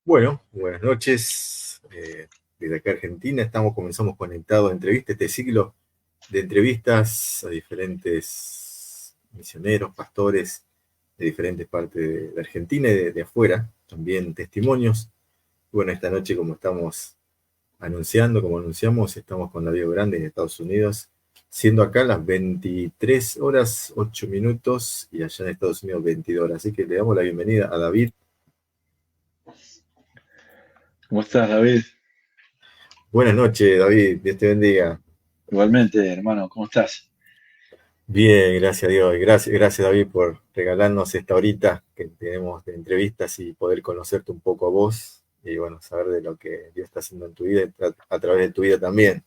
Bueno, buenas noches. Desde acá Argentina comenzamos conectados a entrevistas, este ciclo de entrevistas a diferentes misioneros, pastores de diferentes partes de Argentina y de afuera, también testimonios. Bueno, esta noche, como anunciamos, estamos con David Grande de Estados Unidos, siendo acá las 23 horas 8 minutos y allá en Estados Unidos 22 horas. Así que le damos la bienvenida a David. ¿Cómo estás, David? Buenas noches, David. Dios te bendiga. Igualmente, hermano, ¿cómo estás? Bien, gracias a Dios. Gracias, David, por regalarnos esta horita que tenemos de entrevistas y poder conocerte un poco a vos y, bueno, saber de lo que Dios está haciendo en tu vida a través de tu vida también.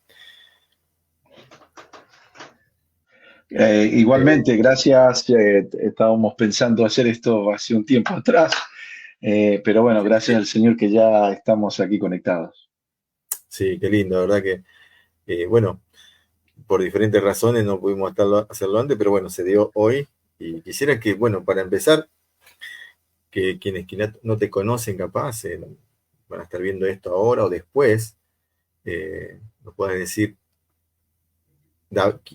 Igualmente, gracias. Estábamos pensando hacer esto hace un tiempo atrás, pero bueno, gracias al Señor que ya estamos aquí conectados. Sí, qué lindo, la verdad que, bueno, por diferentes razones no pudimos hacerlo antes, pero bueno, se dio hoy. Y quisiera que, bueno, para empezar, que quienes no te conocen capaz van a estar viendo esto ahora o después, nos puedas decir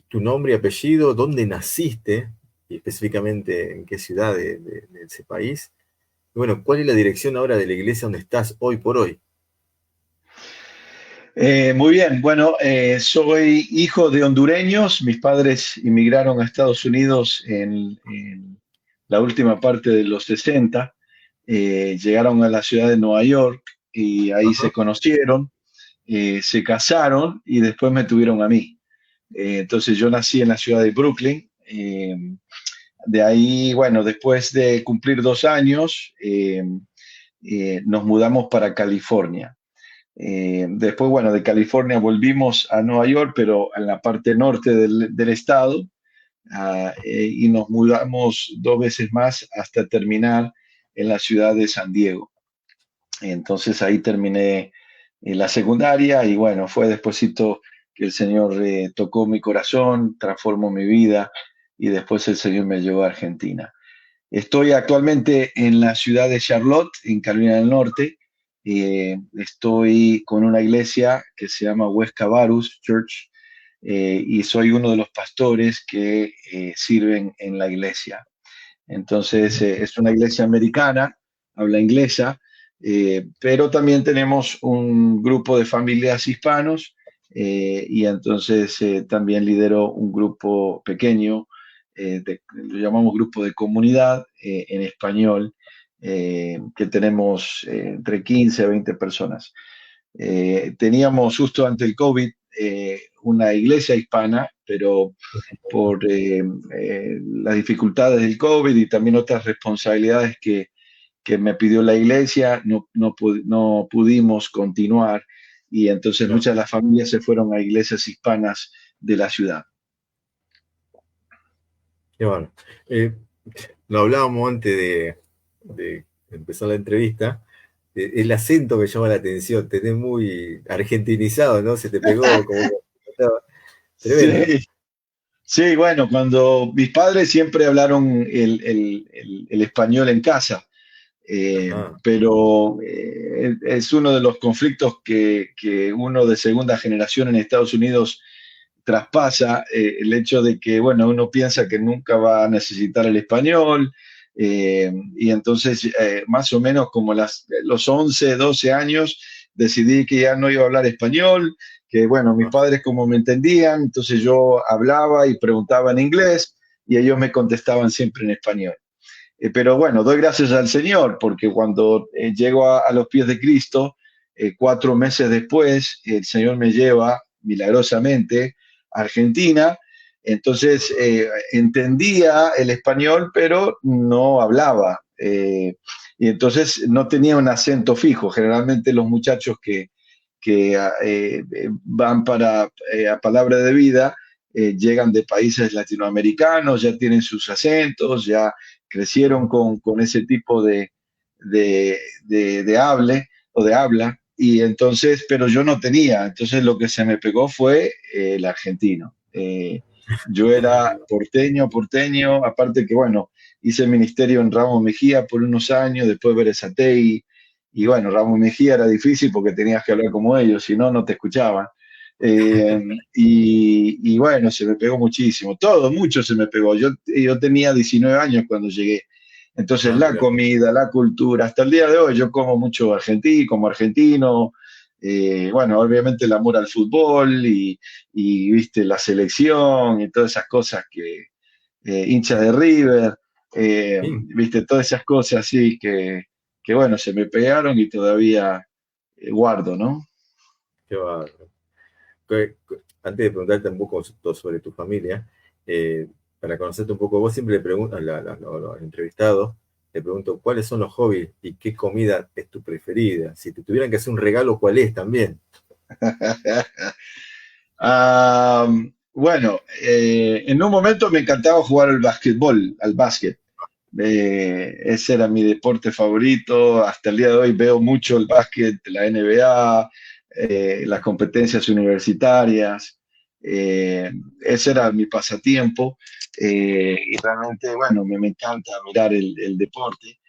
tu nombre y apellido, dónde naciste, y específicamente en qué ciudad de ese país. Y bueno, ¿cuál es la dirección ahora de la iglesia donde estás hoy por hoy? Muy bien, bueno, soy hijo de hondureños. Mis padres inmigraron a Estados Unidos en la última parte de los 60. Llegaron a la ciudad de Nueva York y ahí Ajá. se conocieron, se casaron y después me tuvieron a mí. Entonces yo nací en la ciudad de Brooklyn. De ahí, bueno, después de cumplir 2 años, nos mudamos para California. Después, bueno, de California volvimos a Nueva York, pero en la parte norte del estado, y nos mudamos 2 veces más hasta terminar en la ciudad de San Diego. Entonces ahí terminé la secundaria y bueno, fue despuesito que el Señor tocó mi corazón, transformó mi vida y después el Señor me llevó a Argentina. Estoy actualmente en la ciudad de Charlotte, en Carolina del Norte. Estoy con una iglesia que se llama West Cabarrus Church y soy uno de los pastores que sirven en la iglesia. Entonces, es una iglesia americana, habla inglesa, pero también tenemos un grupo de familias hispanos y entonces también lidero un grupo pequeño, lo llamamos grupo de comunidad en español, que tenemos entre 15 a 20 personas. Teníamos justo ante el COVID una iglesia hispana, pero por las dificultades del COVID y también otras responsabilidades que me pidió la iglesia, no pudimos continuar y entonces claro, muchas de las familias se fueron a iglesias hispanas de la ciudad. qué bueno. Eh, lo hablábamos antes de empezar la entrevista. El acento me llama la atención, tenés muy argentinizado, ¿no? Se te pegó como que tremendo. Sí, sí, bueno, cuando mis padres siempre hablaron el español en casa, Ajá, pero es uno de los conflictos que uno de segunda generación en Estados Unidos traspasa, el hecho de que, bueno, uno piensa que nunca va a necesitar el español, y entonces más o menos como los 11 12 años decidí que ya no iba a hablar español, que bueno, mis ajá, padres como me entendían, entonces yo hablaba y preguntaba en inglés y ellos me contestaban siempre en español. Pero bueno, doy gracias al Señor porque cuando llego a los pies de Cristo, 4 meses después, el Señor me lleva milagrosamente a Argentina. Entonces entendía el español, pero no hablaba. Y entonces no tenía un acento fijo. Generalmente los muchachos que van para a Palabra de Vida llegan de países latinoamericanos, ya tienen sus acentos, ya crecieron con ese tipo de hable o de habla, y entonces, pero yo no tenía, entonces lo que se me pegó fue el argentino. Yo era porteño, porteño, aparte que, bueno, hice ministerio en Ramos Mejía por unos años, después Berazategui, y bueno, Ramos Mejía era difícil porque tenías que hablar como ellos, si no, no te escuchaban. Eh, y bueno, se me pegó muchísimo, todo, mucho se me pegó. Yo tenía 19 años cuando llegué. Entonces, ah, la mira, comida, la cultura, hasta el día de hoy yo como mucho argentino, como argentino. Bueno, obviamente el amor al fútbol viste, la selección y todas esas cosas que hincha de River, sí, viste, todas esas cosas así que bueno, se me pegaron y todavía guardo, ¿no? qué bárbaro. Antes de preguntarte un poco sobre tu familia, eh, para conocerte un poco, vos siempre le preguntas a los entrevistados, le pregunto cuáles son los hobbies y qué comida es tu preferida. Si te tuvieran que hacer un regalo, ¿cuál es también? Ah, bueno, en un momento me encantaba jugar al básquetbol, al básquet. Ese era mi deporte favorito. Hasta el día de hoy veo mucho el básquet, la NBA, las competencias universitarias. Ese era mi pasatiempo. Y realmente, bueno, me encanta mirar el deporte.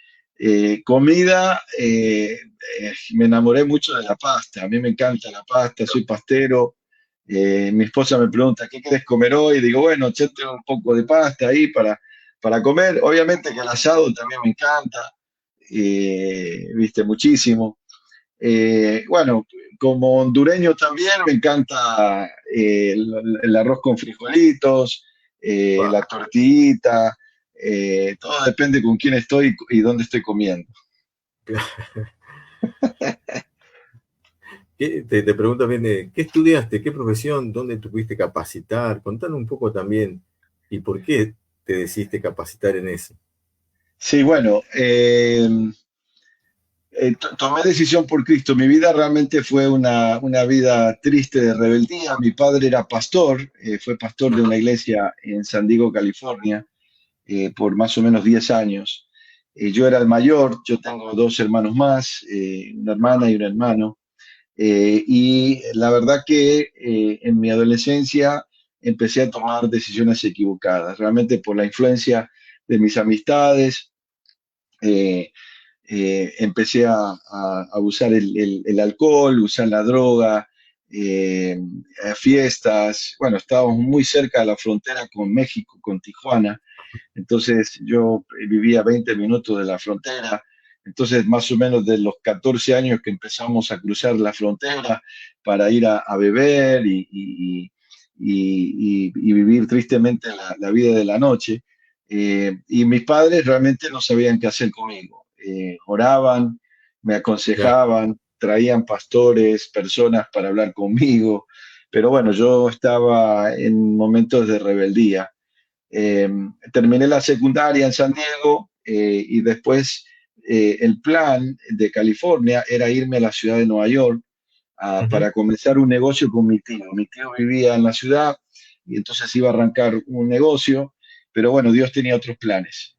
Comida, me enamoré mucho de la pasta. A mí me encanta la pasta, soy pastero. Mi esposa me pregunta, ¿qué quieres comer hoy? Digo, bueno, echate un poco de pasta ahí para comer. Obviamente que el asado también me encanta, viste, muchísimo. Bueno, como hondureño también me encanta el arroz con frijolitos, la Bah, tortillita, todo depende con quién estoy y dónde estoy comiendo. te pregunto bien, ¿qué estudiaste? ¿Qué profesión? ¿Dónde te pudiste capacitar? Contame un poco también y por qué te decidiste capacitar en eso. Sí, bueno, tomé decisión por Cristo. Mi vida realmente fue una vida triste de rebeldía. Mi padre era pastor, fue pastor de Ajá, una iglesia en San Diego, California, por más o menos 10 años. Yo era el mayor, yo tengo dos hermanos más, una hermana y un hermano. Y la verdad que en mi adolescencia empecé a tomar decisiones equivocadas, realmente por la influencia de mis amistades. eh, Empecé a usar el alcohol, usar la droga, eh, fiestas. Bueno, estábamos muy cerca de la frontera con México, con Tijuana. Entonces yo vivía 20 minutos de la frontera. Entonces, más o menos de los 14 años que empezamos a cruzar la frontera para ir a beber y vivir tristemente la vida de la noche. Y mis padres realmente no sabían qué hacer conmigo. Oraban, me claro, aconsejaban, traían pastores, personas para hablar conmigo, pero bueno, yo estaba en momentos de rebeldía. Eh, Terminé la secundaria en San Diego, y después el plan de California era irme a la ciudad de Nueva York, Ujú. para comenzar un negocio con mi tío. Mi tío vivía en la ciudad y entonces iba a arrancar un negocio, pero bueno, Dios tenía otros planes.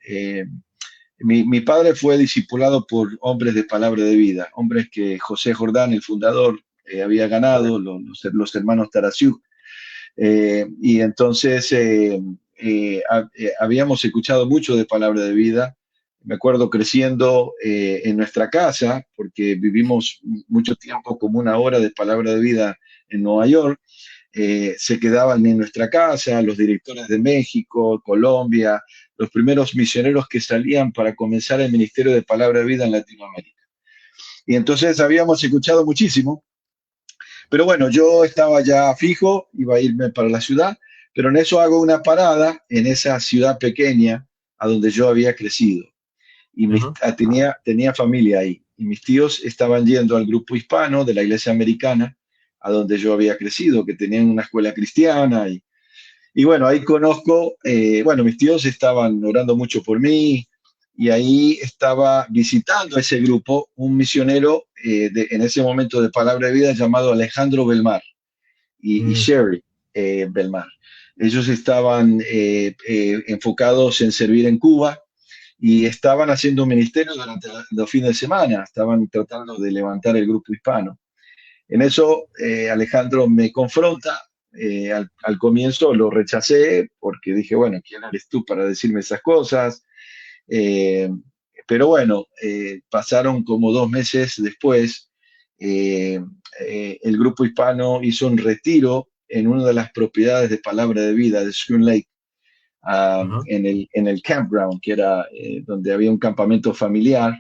Mi padre fue discipulado por hombres de palabra de vida, hombres que José Jordán, el fundador, había ganado, los hermanos Tarasiuk. Y entonces habíamos escuchado mucho de palabra de vida. Me acuerdo creciendo en nuestra casa, porque vivimos mucho tiempo como una hora de palabra de vida en Nueva York. Se quedaban en nuestra casa los directores de México, Colombia, los primeros misioneros que salían para comenzar el ministerio de palabra de vida en Latinoamérica. Y entonces habíamos escuchado muchísimo, pero bueno, yo estaba ya fijo, iba a irme para la ciudad, pero en eso hago una parada en esa ciudad pequeña a donde yo había crecido. Y Ajá. tenía familia ahí. Y mis tíos estaban yendo al grupo hispano de la iglesia americana, a donde yo había crecido, que tenían una escuela cristiana. Y bueno, ahí conozco, bueno, mis tíos estaban orando mucho por mí, y ahí estaba visitando ese grupo un misionero en ese momento de Palabra de Vida llamado Alejandro Belmar y Mm. Sherry Belmar. Ellos estaban enfocados en servir en Cuba y estaban haciendo un ministerio durante los fines de semana, estaban tratando de levantar el grupo hispano. En eso Alejandro me confronta, al comienzo lo rechacé porque dije, bueno, ¿quién eres tú para decirme esas cosas? Eh, pero bueno, pasaron como 2 meses después, eh, el grupo hispano hizo un retiro en una de las propiedades de Palabra de Vida de Spoon Lake, Ajá. en el campground, que era donde había un campamento familiar.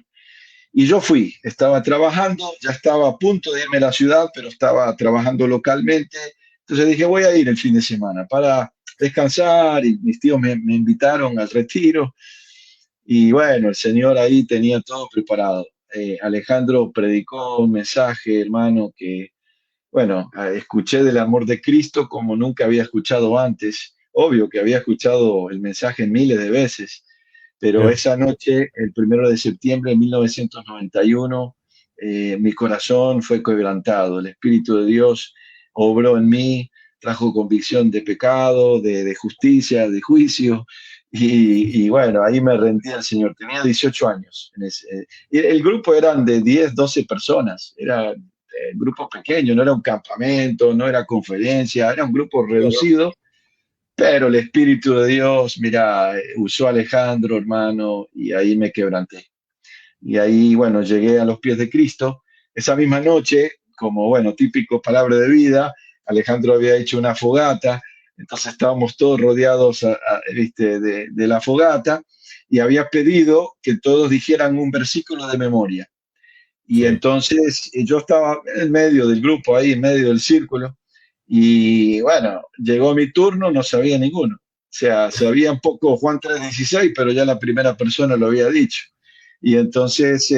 Y yo fui, estaba trabajando, ya estaba a punto de irme a la ciudad, pero estaba trabajando localmente. Entonces dije, voy a ir el fin de semana para descansar y mis tíos me invitaron al retiro. Y bueno, el Señor ahí tenía todo preparado. Alejandro predicó un mensaje, hermano, que, bueno, escuché del amor de Cristo como nunca había escuchado antes. Obvio que había escuchado el mensaje miles de veces, pero Ya. esa noche, el 1 de septiembre de 1991, mi corazón fue quebrantado. El Espíritu de Dios obró en mí, trajo convicción de pecado, de justicia, de juicio. Y bueno, ahí me rendí al Señor. Tenía 18 años. El grupo eran de 10, 12 personas. Era un grupo pequeño, no era un campamento, no era conferencia, era un grupo Claro. reducido, pero el Espíritu de Dios, mira, usó a Alejandro, hermano, y ahí me quebranté. Y ahí, bueno, llegué a los pies de Cristo. Esa misma noche, como, bueno, típico palabra de vida, Alejandro había hecho una fogata, entonces estábamos todos rodeados, ¿viste? De la fogata, y había pedido que todos dijeran un versículo de memoria. Y Sí. entonces yo estaba en medio del grupo, ahí en medio del círculo, y bueno, llegó mi turno, no sabía ninguno. O sea, sabía un poco Juan 3:16, pero ya la primera persona lo había dicho. Y entonces,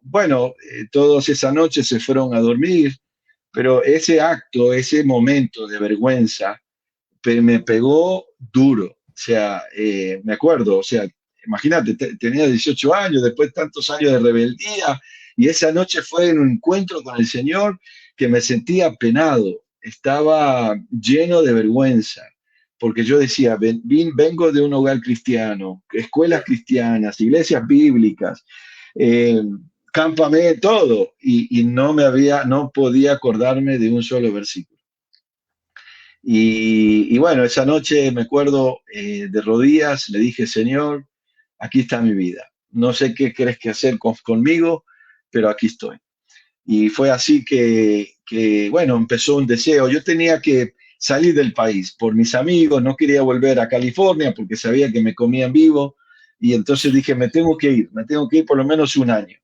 bueno, todos esa noche se fueron a dormir, pero ese acto, ese momento de vergüenza, me pegó duro. O sea, me acuerdo, o sea, imagínate, tenía 18 años, después tantos años de rebeldía, y esa noche fue un encuentro con el Señor que me sentía penado, estaba lleno de vergüenza, porque yo decía, vengo de un hogar cristiano, escuelas Ya. cristianas, iglesias bíblicas, eh, campamento, todo, y no podía acordarme de un solo versículo. Y bueno, esa noche me acuerdo, de rodillas, le dije, Señor, aquí está mi vida. No sé qué crees que hacer conmigo, pero aquí estoy. Y fue así bueno, empezó un deseo. Yo tenía que salir del país por mis amigos, no quería volver a California porque sabía que me comían vivo. Y entonces dije, me tengo que ir por lo menos un año.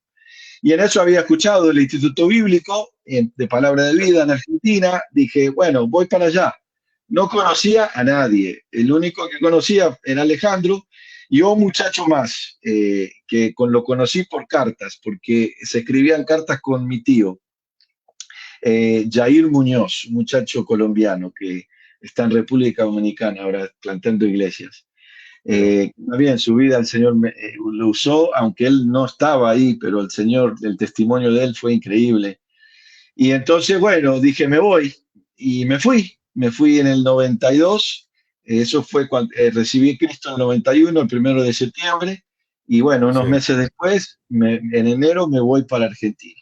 Y en eso había escuchado el Instituto Bíblico de Palabra de Vida en Argentina. Dije, bueno, voy para allá. No conocía a nadie. El único que conocía era Alejandro y un muchacho más, lo conocí por cartas, porque se escribían cartas con mi tío, Jair Muñoz, un muchacho colombiano que está en República Dominicana ahora plantando iglesias. Mira. Bien, su vida el Señor lo usó, aunque él no estaba ahí, pero el Señor, el testimonio de él fue increíble. Y entonces, bueno, dije, me voy. Y me fui en el 92. Eso fue cuando recibí Cristo en el 91, el 1 de septiembre. Y bueno, unos Sí. meses después, en enero, me voy para Argentina.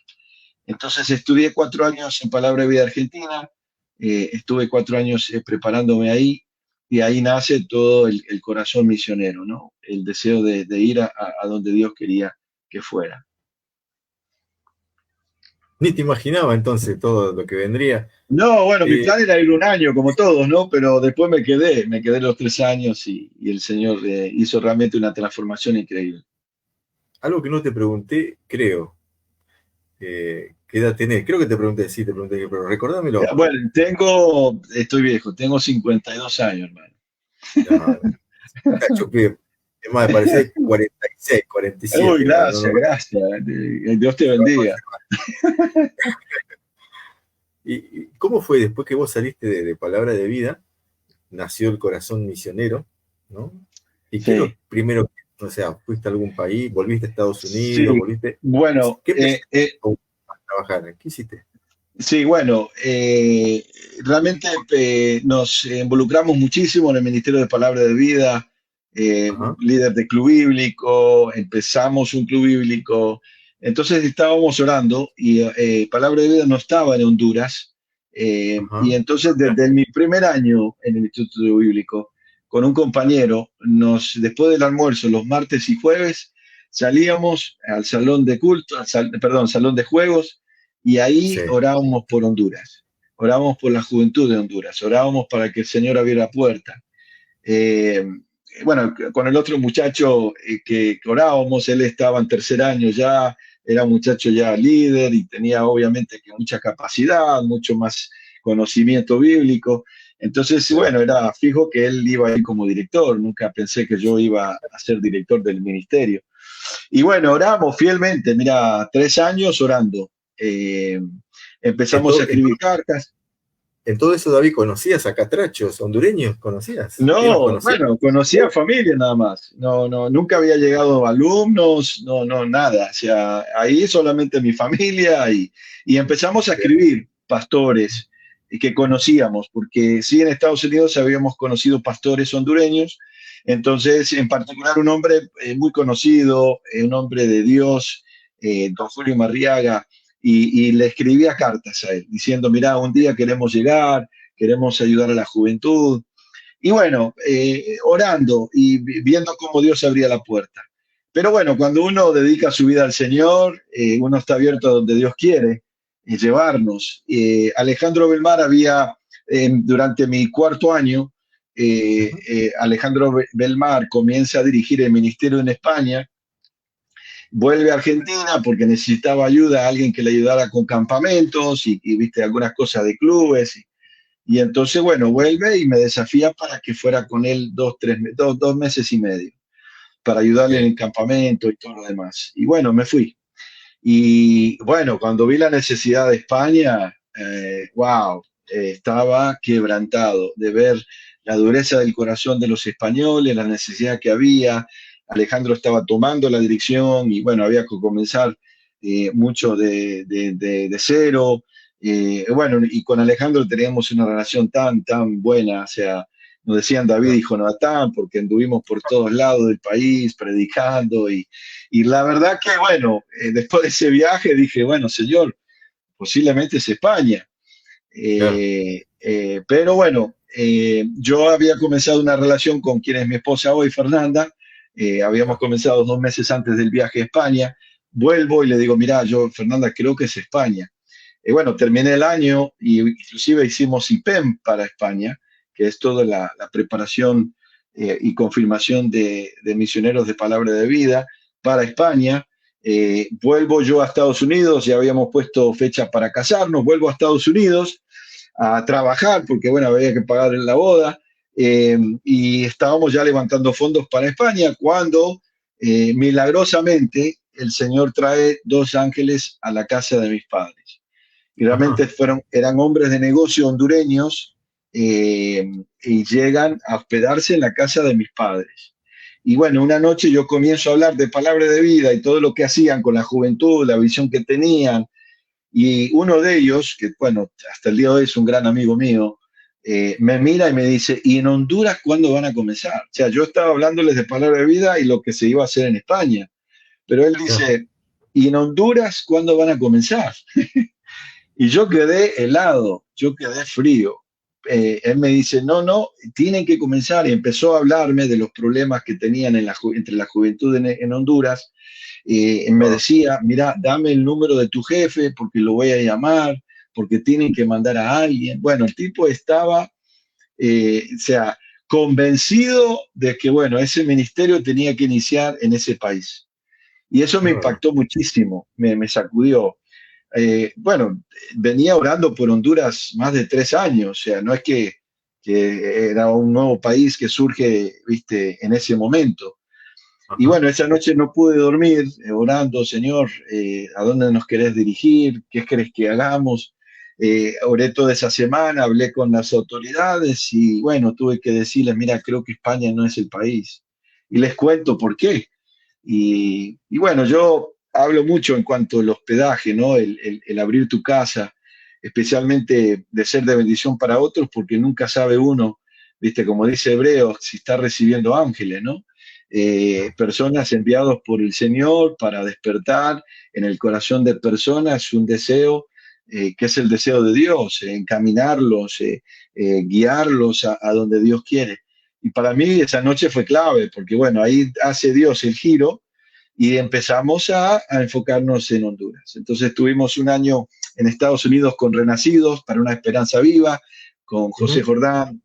Entonces estudié 4 años en Palabra de Vida Argentina, estuve 4 años preparándome ahí, y ahí nace todo el corazón misionero, ¿no? El deseo de ir a donde Dios quería que fuera. Ni te imaginaba entonces todo lo que vendría. No, bueno, mi Eh, plan era ir un año, como todos, ¿no? Pero después me quedé los 3 años, y el Señor hizo realmente una transformación increíble. Algo que no te pregunté, creo. ¿Qué edad tenés? Creo que te pregunté, sí, te pregunté, pero recordámelo. Bueno, estoy viejo, tengo 52 años, hermano. No, cacho, que es más, me parecía 46, Uy, 47, no, no, gracias, no. gracias. Dios te bendiga. ¿Y cómo fue después que vos saliste de Palabra de Vida? Nació el corazón misionero, ¿no? ¿Y qué es Sí. lo primero o sea, fuiste a algún país, volviste a Estados Unidos, Sí, volviste, bueno, ¿qué empezaste a trabajar? ¿Qué hiciste? sí, bueno, realmente nos involucramos muchísimo en el Ministerio de Palabra de Vida, Ajá, líder de club bíblico, empezamos un club bíblico. Entonces estábamos orando, y Palabra de Vida no estaba en Honduras. Y ajá, entonces mira, desde mi primer año en el Instituto Bíblico, con un compañero, después del almuerzo, los martes y jueves, salíamos al salón de culto, perdón, salón de juegos, y sí, ahí orábamos por Honduras, orábamos por la juventud de Honduras, orábamos para que el Señor abriera puerta. Eh, bueno, con el otro muchacho que orábamos, él estaba en tercer año ya, era un muchacho ya líder y tenía obviamente que mucha capacidad, mucho más conocimiento bíblico. Entonces, claro. bueno, era fijo que él iba a ir como director, nunca pensé que yo iba a ser director del ministerio. Y bueno, oramos fielmente, mira, 3 años orando. Eh, En Empezamos a todo, escribir cartas. en todo eso, David, ¿conocías a catrachos hondureños? ¿Conocías? ¿Quién los No, conocía? bueno, conocía familia nada más. No, no, nunca había llegado alumnos, no, no, nada. O sea, ahí solamente mi familia, y empezamos a escribir pastores que conocíamos, porque sí, en Estados Unidos habíamos conocido pastores hondureños. Entonces, en particular, un hombre muy conocido, un hombre de Dios, don Julio Marriaga, y le escribía cartas a él diciendo, mira, un día queremos llegar, queremos ayudar a la juventud. Y bueno, orando y viendo cómo Dios abría la puerta. Pero bueno, cuando uno dedica su vida al Señor, uno está abierto a donde Dios quiere llevarnos. Alejandro Belmar había, durante mi cuarto año, Ujú. Alejandro Belmar comienza a dirigir el ministerio en España, vuelve a Argentina porque necesitaba ayuda, alguien que le ayudara con campamentos viste, algunas cosas de clubes. Y entonces, bueno, vuelve y me desafía para que fuera con él 2 meses y medio, para ayudarle en Sí. el campamento y todo lo demás. Y bueno, me fui. Y bueno, cuando vi la necesidad de España, wow, estaba quebrantado de ver la dureza del corazón de los españoles, la necesidad que había. Alejandro estaba tomando la dirección y bueno, había que comenzar mucho de cero. Bueno, y con Alejandro teníamos una relación tan, tan buena, o sea, nos decían David Claro. y Jonatán, porque anduvimos por todos lados del país predicando, y la verdad que, bueno, después de ese viaje dije, bueno, señor, posiblemente es España. Claro. Pero bueno, yo había comenzado una relación con quien es mi esposa hoy, Fernanda. Habíamos Claro. comenzado 2 meses antes del viaje a España. Vuelvo y le digo, mira, yo, Fernanda, creo que es España. Bueno, terminé el año y inclusive hicimos IPEM para España, que es toda la preparación y confirmación de misioneros de palabra de vida para España. Vuelvo yo a Estados Unidos, ya habíamos puesto fecha para casarnos, vuelvo a Estados Unidos a trabajar porque, bueno, había que pagar en la boda, y estábamos ya levantando fondos para España cuando milagrosamente el Señor trae 2 ángeles a la casa de mis padres, y realmente Ajá. eran hombres de negocio hondureños, y llegan a hospedarse en la casa de mis padres. Y bueno, una noche yo comienzo a hablar de palabra de vida y todo lo que hacían con la juventud, la visión que tenían, Y uno de ellos, que bueno, hasta el día de hoy es un gran amigo mío, me mira y me dice, ¿y en Honduras cuándo van a comenzar? O sea, yo estaba hablándoles de Palabra de Vida y lo que se iba a hacer en España, pero él claro, dice, ¿y en Honduras cuándo van a comenzar? Y yo quedé helado, yo quedé frío. Él me dice, no, no, tienen que comenzar. Y empezó a hablarme de los problemas que tenían entre la juventud en Honduras. Me ah, decía, mira, dame el número de tu jefe porque lo voy a llamar, porque tienen que mandar a alguien. Bueno, el tipo estaba, o sea, convencido de que, bueno, ese ministerio tenía que iniciar en ese país. Y eso me claro, impactó muchísimo, me sacudió. Bueno, venía orando por Honduras más de 3 años, o sea, no es que era un nuevo país que surge, viste, en ese momento. Y ajá, bueno, esa noche no pude dormir orando, Señor, ¿a dónde nos querés dirigir? ¿Qué crees que hagamos? Oré toda esa semana, hablé con las autoridades y bueno, tuve que decirles, mira, creo que España no es el país. Y les cuento por qué. Y bueno, yo hablo mucho en cuanto al hospedaje, ¿no? El abrir tu casa, especialmente de ser de bendición para otros, porque nunca sabe uno, ¿viste? Como dice Hebreos, si está recibiendo ángeles, ¿no? Personas enviados por el Señor para despertar en el corazón de personas un deseo que es el deseo de Dios, encaminarlos, guiarlos a donde Dios quiere. Y para mí esa noche fue clave, porque bueno, ahí hace Dios el giro y empezamos a enfocarnos en Honduras. Entonces tuvimos un año en Estados Unidos con Renacidos para una esperanza viva, con José ujú, Jordán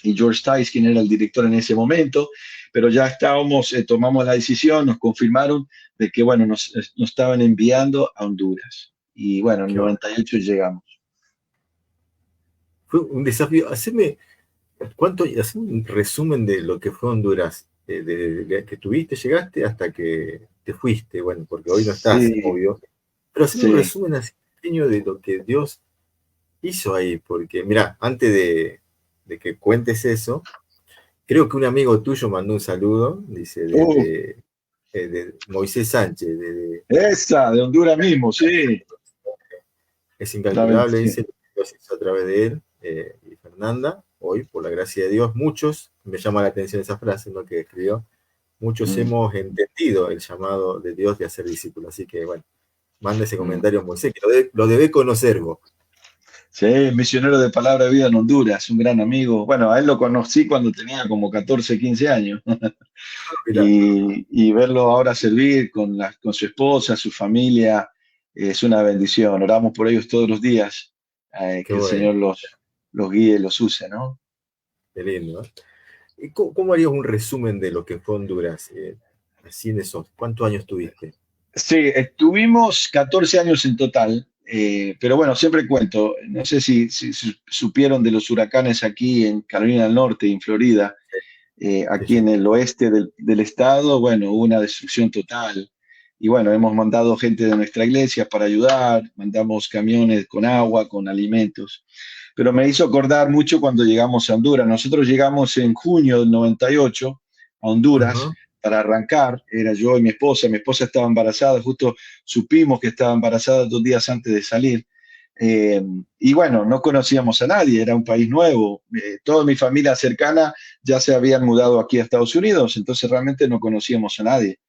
y George Tice, quien era el director en ese momento, pero ya estábamos, tomamos la decisión, nos confirmaron de que, bueno, nos estaban enviando a Honduras. Y bueno, en qué bueno. 98 llegamos. Fue un desafío. Haceme un resumen de lo que fue Honduras, desde que tuviste, llegaste hasta que te fuiste, bueno, porque hoy no estás, Sí, obvio, pero haceme un sí. resumen así pequeño de lo que Dios hizo ahí, porque mira, antes de que cuentes eso, creo que un amigo tuyo mandó un saludo, dice, Uh, de Moisés Sánchez, esa, de Honduras mismo, sí. es La incalculable, bendición. dice, lo que Dios hizo a través de él y Fernanda, hoy, por la gracia de Dios, muchos, me llama la atención esa frase, ¿no? Que escribió, muchos Mm, hemos entendido el llamado de Dios de hacer discípulos. Así que, bueno, manda ese mm. comentario a Moisés, que lo debe conocer vos. Sí, misionero de Palabra de Vida en Honduras, un gran amigo. Bueno, a él lo conocí cuando tenía como 14, 15 años. Mira, Y verlo ahora servir con su esposa, su familia, es una bendición. Oramos por ellos todos los días, qué que el bueno, Señor los guíe y los use, ¿no? qué lindo. ¿Eh? ¿Y cómo harías un resumen de lo que fue Honduras? Así en esos, ¿cuántos años tuviste? Sí, estuvimos 14 años en total, pero bueno, siempre cuento, no sé si supieron de los huracanes aquí en Carolina del Norte y en Florida. Sí, Aquí sí. en el oeste del estado, bueno, hubo una destrucción total. Y bueno, hemos mandado gente de nuestra iglesia para ayudar, mandamos camiones con agua, con alimentos. Pero me hizo acordar mucho cuando llegamos a Honduras. Nosotros llegamos en junio del 98 a Honduras Ajá, para arrancar. Era yo y mi esposa. Mi esposa estaba embarazada, justo supimos que estaba embarazada 2 días antes de salir. Eh, y bueno, no conocíamos a nadie, era un país nuevo. Toda mi familia cercana ya se habían mudado aquí a Estados Unidos, entonces realmente no conocíamos a nadie.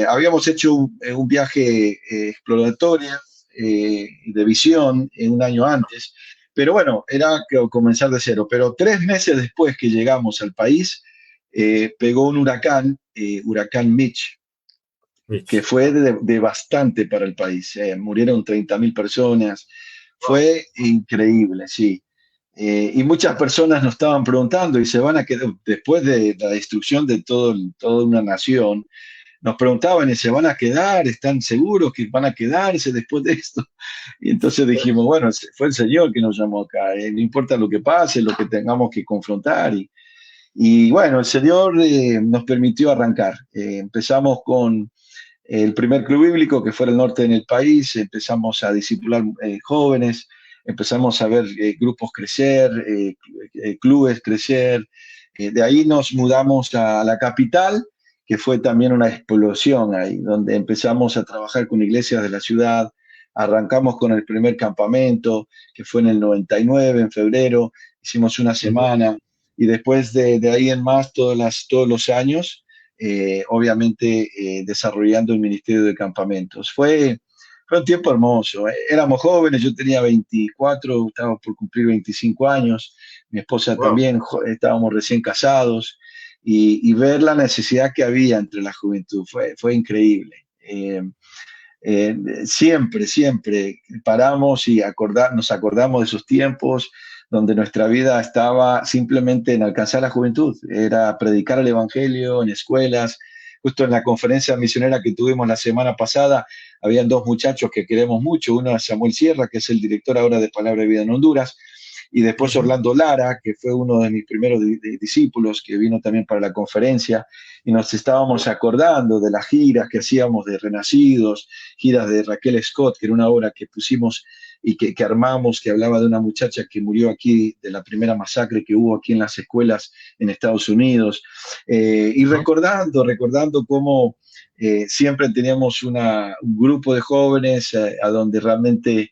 Habíamos hecho un viaje exploratorio de visión un año antes, pero bueno, era comenzar de cero. Pero 3 meses después que llegamos al país, pegó un huracán, huracán Mitch, que Mitch. fue devastante para el país. Murieron 30.000 personas. Fue increíble, sí. Y muchas personas nos estaban preguntando y se van a quedar, después de la destrucción de toda una nación, nos preguntaban y se van a quedar, están seguros que van a quedarse después de esto. Y entonces dijimos, bueno, fue el Señor que nos llamó acá, no importa lo que pase, lo que tengamos que confrontar. Y bueno, el Señor nos permitió arrancar. Empezamos con el primer club bíblico que fue el norte en el país, empezamos a discipular jóvenes, empezamos a ver grupos crecer, clubes crecer. De ahí nos mudamos a la capital, que fue también una explosión ahí, donde empezamos a trabajar con iglesias de la ciudad, arrancamos con el primer campamento, que fue en el 99, en febrero, hicimos una Ujú. semana, y después de ahí en más, todos los años, obviamente desarrollando el Ministerio de Campamentos. Fue un tiempo hermoso. Éramos jóvenes, yo tenía 24, estábamos por cumplir 25 años, mi esposa Wow, también, estábamos recién casados, y ver la necesidad que había entre la juventud fue increíble. Siempre paramos y nos acordamos de esos tiempos donde nuestra vida estaba simplemente en alcanzar la juventud, era predicar el Evangelio en escuelas. Justo en la conferencia misionera que tuvimos la semana pasada, habían dos muchachos que queremos mucho, uno es Samuel Sierra, que es el director ahora de Palabra de Vida en Honduras, y después ujú, Orlando Lara, que fue uno de mis primeros discípulos, que vino también para la conferencia, y nos estábamos acordando de las giras que hacíamos de Renacidos, giras de Raquel Scott, que era una obra que pusimos y que armamos, que hablaba de una muchacha que murió aquí, de la primera masacre que hubo aquí en las escuelas en Estados Unidos, y ajá, recordando cómo siempre teníamos un grupo de jóvenes a donde realmente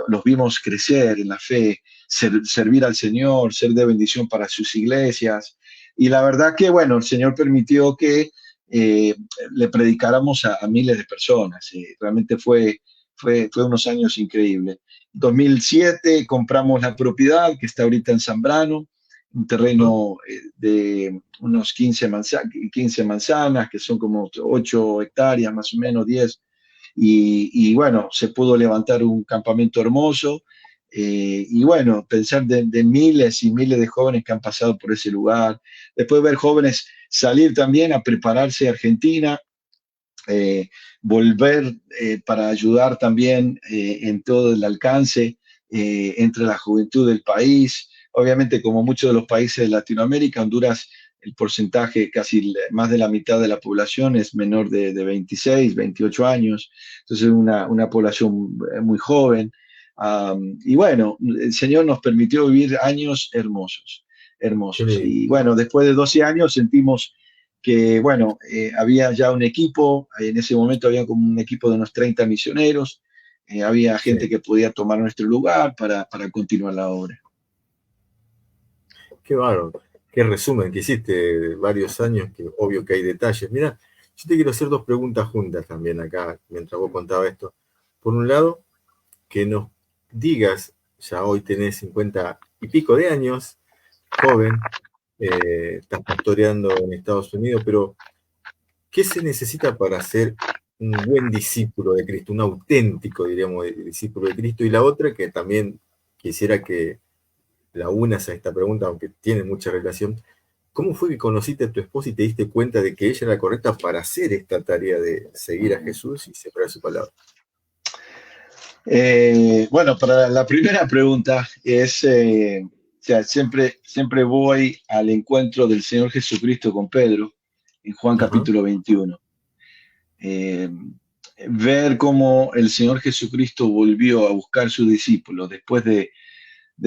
los vimos crecer en la fe, servir al Señor, ser de bendición para sus iglesias. Y la verdad que, bueno, el Señor permitió que le predicáramos a miles de personas. Realmente fue unos años increíbles. En 2007 compramos la propiedad que está ahorita en Zambrano, un ajá. terreno de unos 15 manzanas, que son como 8 hectáreas, más o menos 10. Y bueno, se pudo levantar un campamento hermoso. Y bueno, pensar de miles y miles de jóvenes que han pasado por ese lugar. Después ver jóvenes salir también a prepararse a Argentina, eh, volver para ayudar también en todo el alcance entre la juventud del país. Obviamente, como muchos de los países de Latinoamérica, Honduras, el porcentaje, casi más de la mitad de la población es menor de 26, 28 años, entonces una población muy joven. Y bueno, el Señor nos permitió vivir años hermosos, Qué hermosos. lindo. Y bueno, después de 12 años sentimos que, bueno, había ya un equipo, en ese momento había como un equipo de unos 30 misioneros, había gente Sí, que podía tomar nuestro lugar para continuar la obra. qué bárbaro. Qué resumen que hiciste de varios años, que obvio que hay detalles. Mira, yo te quiero hacer dos preguntas juntas también acá, mientras vos contabas esto. Por un lado, que nos digas, ya hoy tenés 50 y pico de años, joven, estás pastoreando en Estados Unidos, pero ¿qué se necesita para ser un buen discípulo de Cristo, un auténtico, diríamos, discípulo de Cristo? Y la otra, que también quisiera que la unas a esta pregunta, aunque tiene mucha relación, ¿cómo fue que conociste a tu esposa y te diste cuenta de que ella era la correcta para hacer esta tarea de seguir a Jesús y sembrar su palabra? Bueno, para la primera pregunta o sea, siempre voy al encuentro del Señor Jesucristo con Pedro en Juan Ajá, capítulo 21. Eh, Ver cómo el Señor Jesucristo volvió a buscar sus discípulos después de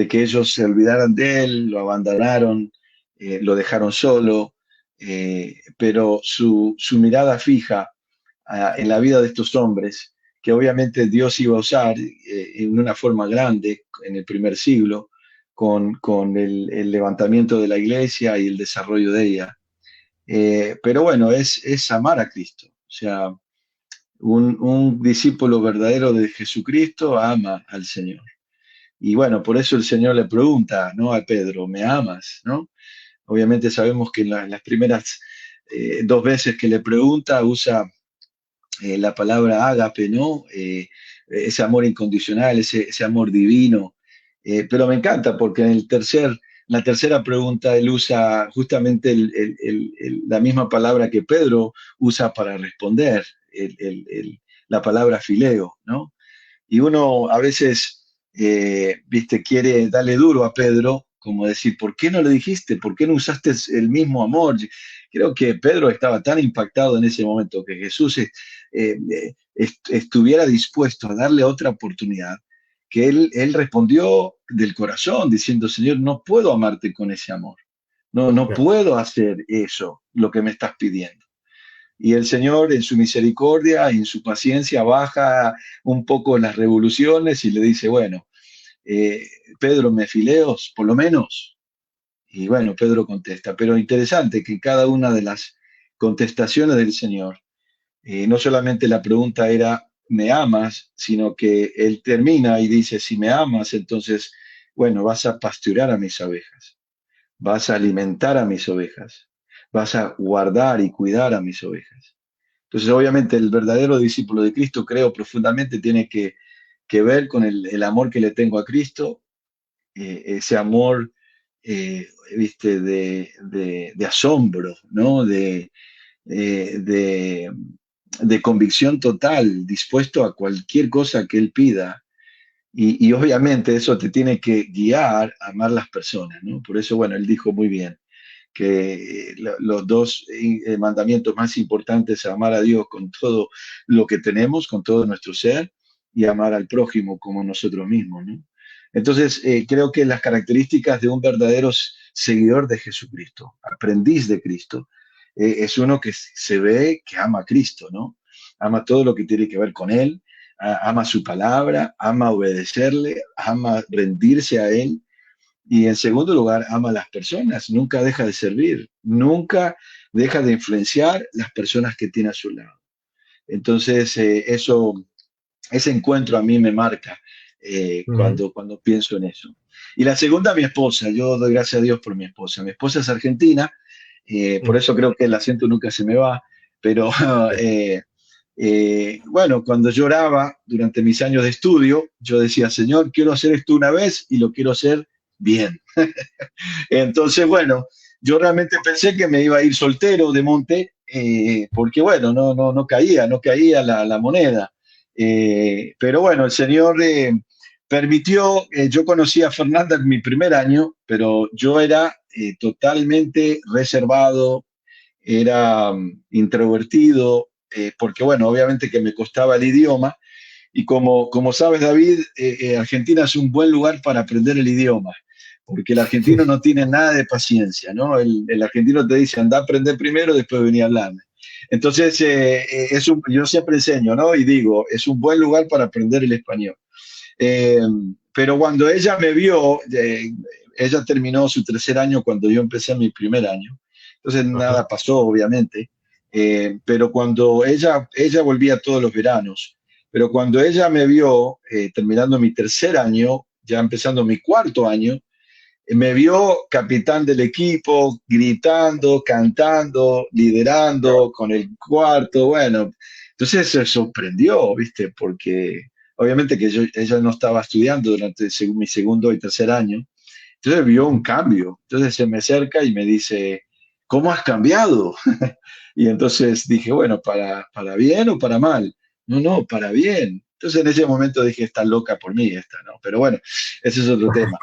que ellos se olvidaran de él, lo abandonaron, lo dejaron solo, pero su mirada fija en la vida de estos hombres, que obviamente Dios iba a usar en una forma grande en el primer siglo, con el levantamiento de la iglesia y el desarrollo de ella. Pero bueno, es amar a Cristo. O sea, un discípulo verdadero de Jesucristo ama al Señor. Y bueno, por eso el Señor le pregunta, ¿no? A Pedro, ¿me amas? ¿No? Obviamente sabemos que en las primeras dos veces que le pregunta usa la palabra ágape, ¿no? Ese amor incondicional, ese amor divino. Pero me encanta porque la tercera pregunta él usa justamente la misma palabra que Pedro usa para responder, la palabra fileo, ¿no? Y uno a veces, viste, quiere darle duro a Pedro, como decir, ¿por qué no le dijiste? ¿Por qué no usaste el mismo amor? Creo que Pedro estaba tan impactado en ese momento que Jesús estuviera dispuesto a darle otra oportunidad, que él respondió del corazón, diciendo, Señor, no puedo amarte con ese amor. No claro. puedo hacer eso, lo que me estás pidiendo. Y el Señor en su misericordia y en su paciencia baja un poco las revoluciones y le dice, bueno, eh, Pedro, me fileos, por lo menos. Y bueno, Pedro contesta, pero interesante que cada una de las contestaciones del Señor, no solamente la pregunta era, ¿me amas? Sino que él termina y dice, si me amas, entonces, bueno, vas a pasturar a mis ovejas, vas a alimentar a mis ovejas, vas a guardar y cuidar a mis ovejas. Entonces, obviamente, el verdadero discípulo de Cristo, creo profundamente, tiene que ver con el amor que le tengo a Cristo, ese amor, viste, de asombro, ¿no? De, de convicción total, dispuesto a cualquier cosa que él pida. Y obviamente eso te tiene que guiar a amar las personas, ¿no? Por eso, bueno, él dijo muy bien que los dos mandamientos más importantes es amar a Dios con todo lo que tenemos, con todo nuestro ser, y amar al prójimo como nosotros mismos, ¿no? Entonces, creo que las características de un verdadero seguidor de Jesucristo, aprendiz de Cristo, es uno que se ve que ama a Cristo, ¿no? Ama todo lo que tiene que ver con Él, ama su palabra, ama obedecerle, ama rendirse a Él, y en segundo lugar, ama a las personas, nunca deja de servir, nunca deja de influenciar las personas que tiene a su lado. Entonces, ese encuentro a mí me marca Ujú, cuando pienso en eso. Y la segunda, mi esposa, yo doy gracias a Dios por mi esposa. Mi esposa es argentina, por ujú, eso creo que el acento nunca se me va, pero sí, bueno, cuando yo oraba durante mis años de estudio, yo decía, Señor, quiero hacer esto una vez y lo quiero hacer bien. Entonces, bueno, yo realmente pensé que me iba a ir soltero de monte, porque bueno, no caía la moneda. Pero bueno, el Señor permitió, yo conocí a Fernanda en mi primer año, pero yo era totalmente reservado, era introvertido, porque bueno, obviamente que me costaba el idioma, y como sabes, David, Argentina es un buen lugar para aprender el idioma, porque el argentino no tiene nada de paciencia, ¿no? El argentino te dice, anda a aprender primero, después venía a hablarme. Entonces, yo siempre enseño, ¿no? Y digo, es un buen lugar para aprender el español. Eh, pero cuando ella me vio, ella terminó su tercer año cuando yo empecé mi primer año. Entonces ajá, nada pasó, obviamente. Pero cuando ella volvía todos los veranos, pero cuando ella me vio terminando mi tercer año, ya empezando mi cuarto año, me vio capitán del equipo, gritando, cantando, claro, liderando con el cuarto, bueno, entonces se sorprendió, ¿viste? Porque obviamente que ella no estaba estudiando durante mi segundo y tercer año, entonces vio un ujú, cambio, entonces se me acerca y me dice, ¿cómo has cambiado? Y entonces dije, bueno, ¿para bien o para mal? No, no, para bien. Entonces en ese momento dije, está loca por mí esta, ¿no? Pero bueno, ese es otro tema.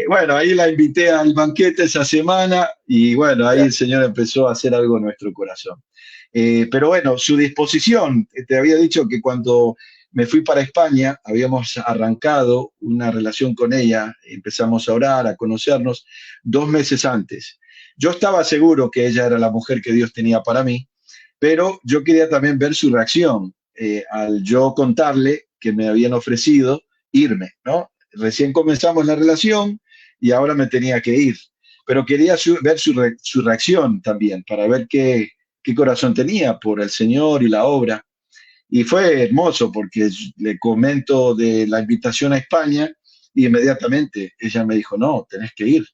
Bueno, ahí la invité al banquete esa semana y bueno, ahí ya, el Señor empezó a hacer algo en nuestro corazón. Pero bueno, su disposición, te había dicho que cuando me fui para España, habíamos arrancado una relación con ella, empezamos a orar, a conocernos 2 meses antes. Yo estaba seguro que ella era la mujer que Dios tenía para mí, pero yo quería también ver su reacción al yo contarle que me habían ofrecido irme, ¿no? Recién comenzamos la relación y ahora me tenía que ir, pero quería ver su reacción también para ver qué corazón tenía por el Señor y la obra. Y fue hermoso porque le comento de la invitación a España y inmediatamente ella me dijo, no, tenés que ir.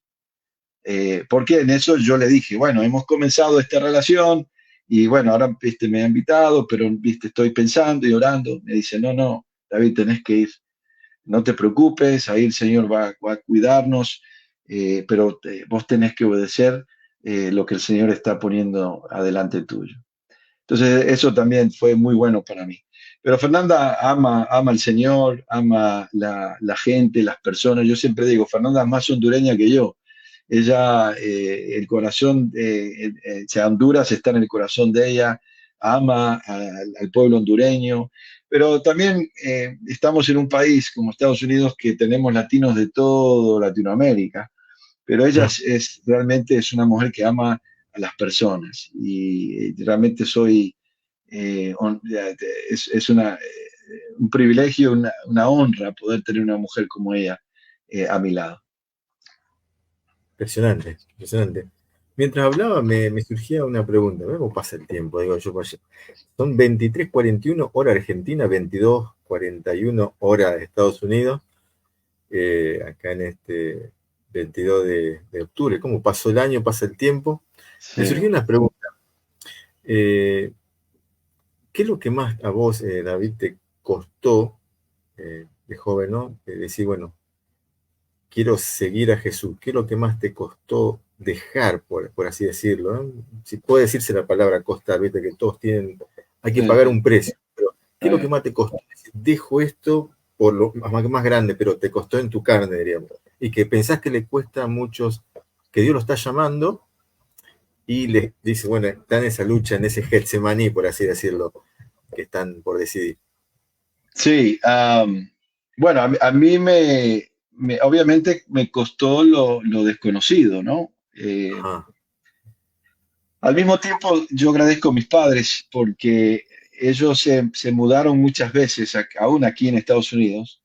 Porque en eso yo le dije, bueno, hemos comenzado esta relación y bueno, ahora viste, me ha invitado, pero viste, estoy pensando y orando. Me dice, no, no, David, tenés que ir. No te preocupes, ahí el Señor va a cuidarnos, pero vos tenés que obedecer lo que el Señor está poniendo adelante tuyo. Entonces, eso también fue muy bueno para mí. Pero Fernanda ama al Señor, ama la gente, las personas. Yo siempre digo, Fernanda es más hondureña que yo. Ella, el corazón, Honduras está en el corazón de ella, ama al pueblo hondureño, pero también estamos en un país como Estados Unidos que tenemos latinos de todo Latinoamérica, pero ella ujú, realmente es una mujer que ama a las personas y realmente soy, es un privilegio, una honra poder tener una mujer como ella a mi lado. Impresionante, impresionante. Mientras hablaba me surgía una pregunta, ¿ves cómo pasa el tiempo? Digo yo, pues, son 23:41 hora Argentina, 22:41 hora de Estados Unidos, acá en este 22 de octubre. ¿Cómo pasó el año, pasa el tiempo? Me Sí. surgió una pregunta. eh, ¿Qué es lo que más a vos, David, te costó de joven, ¿no? Decir, bueno, quiero seguir a Jesús. ¿Qué es lo que más te costó dejar, por así decirlo? ¿No? Si puede decirse la palabra costar, viste que todos tienen, hay que Sí, pagar un precio. Pero, ¿qué es lo que eh, más te costó? Decir, dejo esto por lo más grande, pero te costó en tu carne, diríamos. Y que pensás que le cuesta a muchos, que Dios lo está llamando y les dice, bueno, está en esa lucha, en ese Getsemaní, por así decirlo, que están por decidir. sí, bueno, a mí obviamente me costó lo desconocido, ¿no? Ajá, Al mismo tiempo, yo agradezco a mis padres porque ellos se mudaron muchas veces, aún aquí en Estados Unidos,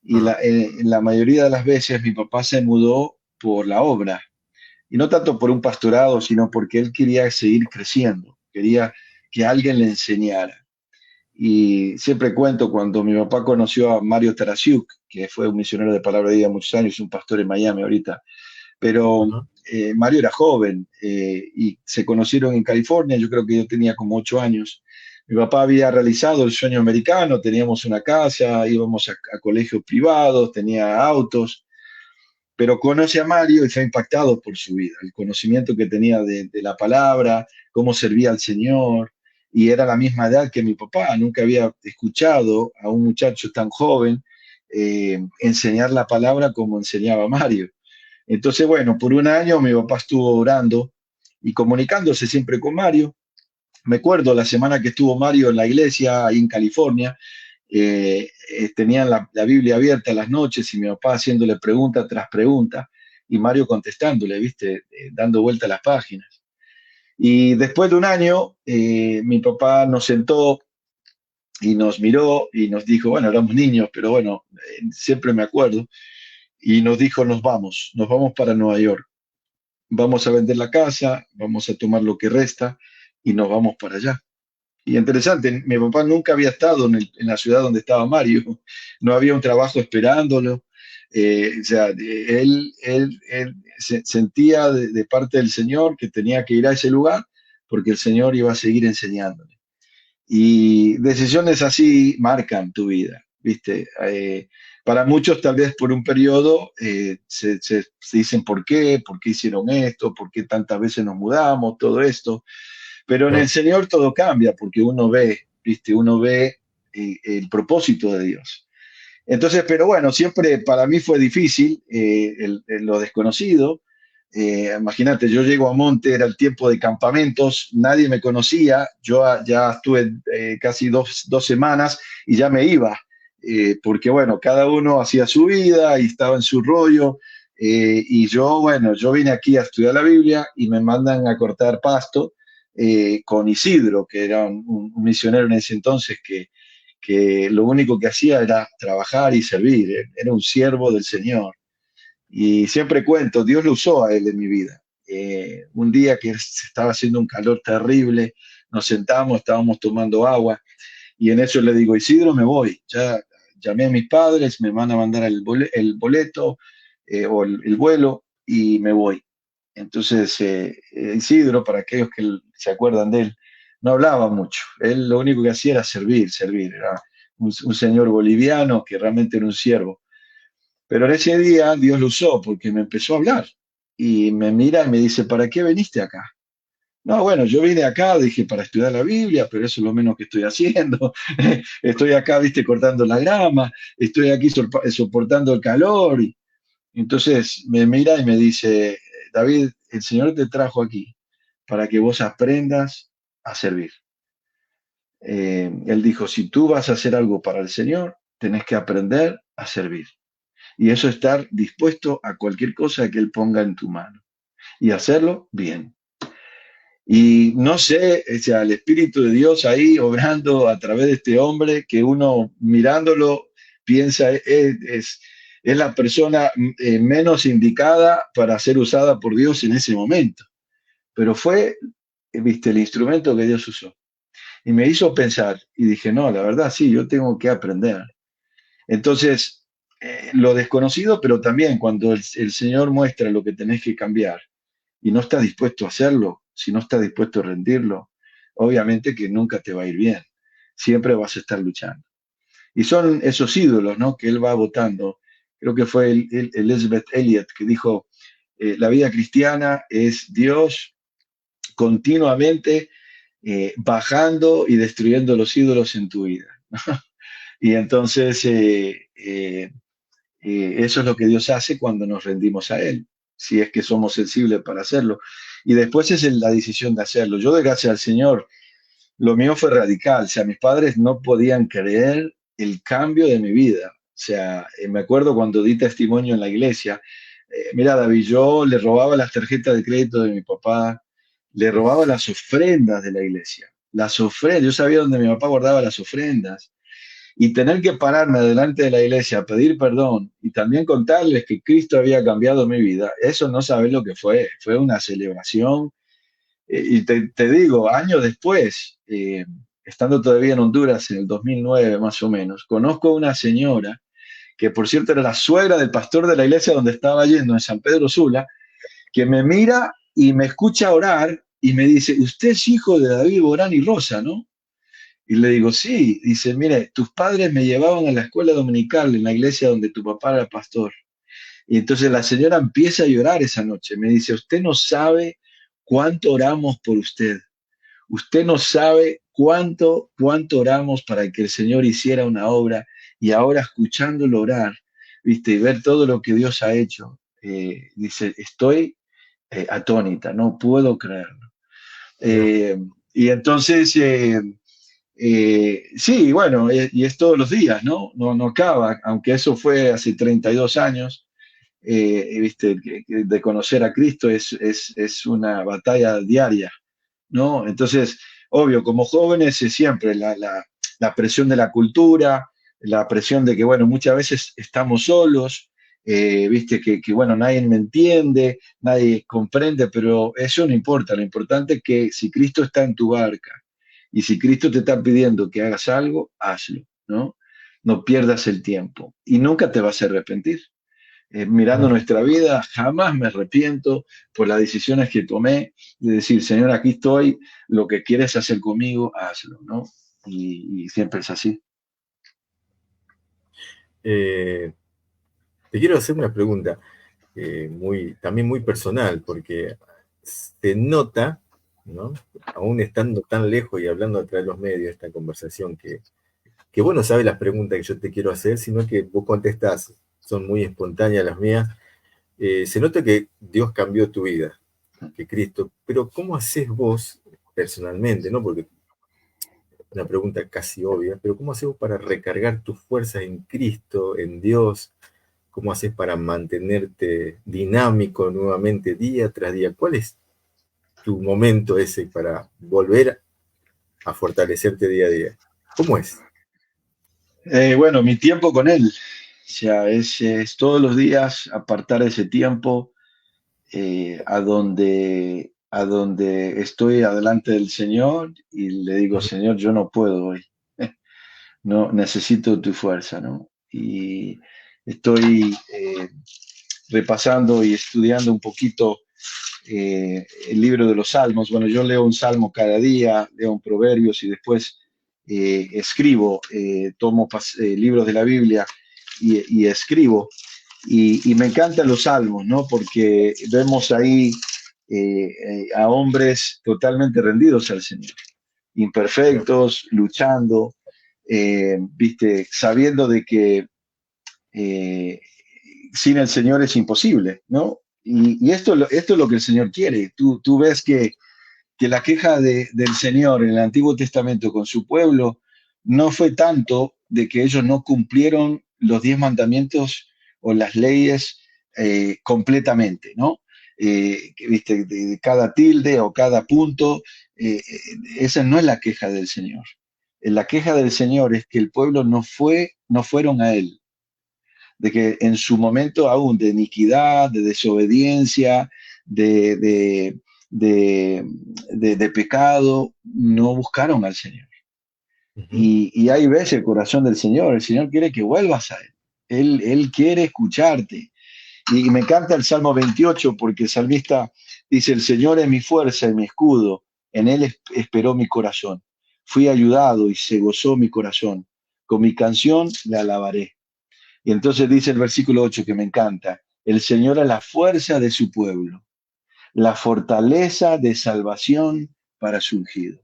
y ajá, en la mayoría de las veces mi papá se mudó por la obra, y no tanto por un pastorado, sino porque él quería seguir creciendo, quería que alguien le enseñara. Y siempre cuento cuando mi papá conoció a Mario Tarasiuk, que fue un misionero de Palabra de Vida muchos años, un pastor en Miami ahorita, pero ajá, Mario era joven y se conocieron en California, yo creo que yo tenía como 8 años. Mi papá había realizado el sueño americano, teníamos una casa, íbamos a colegios privados, tenía autos, pero conoce a Mario y fue impactado por su vida, el conocimiento que tenía de la palabra, cómo servía al Señor, y era la misma edad que mi papá, nunca había escuchado a un muchacho tan joven enseñar la palabra como enseñaba Mario. Entonces, bueno, por un año mi papá estuvo orando y comunicándose siempre con Mario. Me acuerdo la semana que estuvo Mario en la iglesia ahí en California, tenían la Biblia abierta las noches y mi papá haciéndole pregunta tras pregunta y Mario contestándole, ¿viste? Dando vuelta a las páginas. Y después de un año, mi papá nos sentó y nos miró y nos dijo, bueno, éramos niños, pero bueno, siempre me acuerdo, y nos dijo, nos vamos para Nueva York, vamos a vender la casa, vamos a tomar lo que resta y nos vamos para allá. Y interesante, mi papá nunca había estado en la ciudad donde estaba Mario, no había un trabajo esperándolo. O sea, él sentía de parte del Señor que tenía que ir a ese lugar porque el Señor iba a seguir enseñándole. Y decisiones así marcan tu vida, ¿viste? Para muchos, tal vez por un periodo, se dicen por qué hicieron esto, por qué tantas veces nos mudamos, todo esto. Pero en el claro. Señor todo cambia porque uno ve, ¿viste? Uno ve el propósito de Dios. Entonces, pero bueno, siempre para mí fue difícil lo desconocido. Imagínate, yo llego a Monte, era el tiempo de campamentos, nadie me conocía, yo ya estuve casi dos semanas y ya me iba, porque bueno, cada uno hacía su vida y estaba en su rollo. Y yo, bueno, yo vine aquí a estudiar la Biblia y me mandan a cortar pasto con Isidro, que era un misionero en ese entonces que lo único que hacía era trabajar y servir, era un siervo del Señor. Y siempre cuento, Dios lo usó a él en mi vida. Un día que se estaba haciendo un calor terrible, nos sentamos, estábamos tomando agua y en eso le digo, Isidro, me voy. Ya llamé a mis padres, me van a mandar el boleto o el vuelo y me voy. Entonces, Isidro, para aquellos que se acuerdan de él, no hablaba mucho. Él lo único que hacía era servir, servir. Era un señor boliviano que realmente era un siervo. Pero en ese día Dios lo usó porque me empezó a hablar y me mira y me dice, ¿para qué viniste acá? No, bueno, yo vine acá, dije, para estudiar la Biblia, pero eso es lo menos que estoy haciendo. Estoy acá, viste, cortando la grama, estoy aquí soportando el calor. Y entonces me mira y me dice, David, el Señor te trajo aquí para que vos aprendas a servir. Él dijo, si tú vas a hacer algo para el Señor, tenés que aprender a servir. Y eso estar dispuesto a cualquier cosa que Él ponga en tu mano y hacerlo bien. Y no sé, o sea, el Espíritu de Dios ahí obrando a través de este hombre que uno mirándolo piensa es la persona menos indicada para ser usada por Dios en ese momento. Pero fue, viste, el instrumento que Dios usó. Y me hizo pensar y dije, no, la verdad sí, yo tengo que aprender. Entonces, lo desconocido, pero también cuando el Señor muestra lo que tenés que cambiar y no estás dispuesto a hacerlo, si no estás dispuesto a rendirlo, obviamente que nunca te va a ir bien. Siempre vas a estar luchando. Y son esos ídolos, ¿no? Que él va votando. Creo que fue Elizabeth Elliot que dijo, la vida cristiana es Dios continuamente bajando y destruyendo los ídolos en tu vida. Y entonces eso es lo que Dios hace cuando nos rendimos a Él, si es que somos sensibles para hacerlo. Y después es la decisión de hacerlo. Yo, de gracias al Señor, lo mío fue radical. O sea, mis padres no podían creer el cambio de mi vida. O sea, me acuerdo cuando di testimonio en la iglesia. Mira, David, yo le robaba las tarjetas de crédito de mi papá, le robaba las ofrendas de la iglesia. Las ofrendas, yo sabía dónde mi papá guardaba las ofrendas y tener que pararme delante de la iglesia a pedir perdón y también contarles que Cristo había cambiado mi vida, eso no sabes lo que fue una celebración. Y te digo, años después, estando todavía en Honduras en el 2009 más o menos, conozco una señora que por cierto era la suegra del pastor de la iglesia donde estaba yendo, en San Pedro Sula, que me mira y me escucha orar y me dice, usted es hijo de David Borán y Rosa, ¿no? Y le digo, sí. Dice, mire, tus padres me llevaban a la escuela dominical en la iglesia donde tu papá era pastor. Y entonces la señora empieza a llorar esa noche. Me dice, usted no sabe cuánto oramos por usted. Usted no sabe cuánto oramos para que el Señor hiciera una obra y ahora escuchándolo orar, viste, y ver todo lo que Dios ha hecho, dice, estoy atónita, no puedo creerlo. Mira, Eh, y entonces sí, bueno, y es todos los días, ¿no? No acaba, aunque eso fue hace 32 años, viste, de conocer a Cristo es una batalla diaria, ¿no? Entonces, obvio, como jóvenes es siempre la presión de la cultura, la presión de que, bueno, muchas veces estamos solos, viste, bueno, nadie me entiende, nadie comprende, pero eso no importa, lo importante es que si Cristo está en tu barca y si Cristo te está pidiendo que hagas algo, hazlo, ¿no? No pierdas el tiempo y nunca te vas a arrepentir. Mirando no. nuestra vida, jamás me arrepiento por las decisiones que tomé, de decir, Señor, aquí estoy, lo que quieres hacer conmigo, hazlo, ¿no? Y siempre es así. Eh, Te quiero hacer una pregunta también muy personal, porque se nota, ¿no? Aún estando tan lejos y hablando a través de los medios de esta conversación, que vos no sabes las preguntas que yo te quiero hacer, sino que vos contestás, son muy espontáneas las mías. Se nota que Dios cambió tu vida, que Cristo, pero ¿cómo haces vos personalmente, no? Porque una pregunta casi obvia, pero ¿cómo haces vos para recargar tus fuerzas en Cristo, en Dios? ¿Cómo haces para mantenerte dinámico nuevamente día tras día? ¿Cuál es tu momento ese para volver a fortalecerte día a día? ¿Cómo es? Bueno, mi tiempo con Él, o sea, es todos los días apartar ese tiempo a donde estoy adelante del Señor y le digo, Señor, yo no puedo hoy, no necesito tu fuerza, ¿no? Y estoy repasando y estudiando un poquito el libro de los salmos. Bueno, yo leo un salmo cada día, leo un proverbios y después escribo, tomo libros de la Biblia y escribo. Y me encantan los salmos, ¿no? Porque vemos ahí a hombres totalmente rendidos al Señor, imperfectos, luchando, viste, sabiendo de que eh, sin el Señor es imposible, ¿no? Y esto es lo que el Señor quiere. Tú ves que la queja del Señor en el Antiguo Testamento con su pueblo no fue tanto de que ellos no cumplieron los 10 mandamientos o las leyes completamente, ¿no? ¿viste? De cada tilde o cada punto. Esa no es la queja del Señor. La queja del Señor es que el pueblo no fueron a Él, de que en su momento aún de iniquidad, de desobediencia, de, de, de, de pecado, no buscaron al Señor. Ujú. Y ahí ves el corazón del Señor. El Señor quiere que vuelvas a Él. Él quiere escucharte. Y me encanta el Salmo 28 porque el salmista dice, el Señor es mi fuerza y mi escudo, en Él esperó mi corazón. Fui ayudado y se gozó mi corazón. Con mi canción le alabaré. Y entonces dice el versículo 8 que me encanta, el Señor es la fuerza de su pueblo, la fortaleza de salvación para su ungido.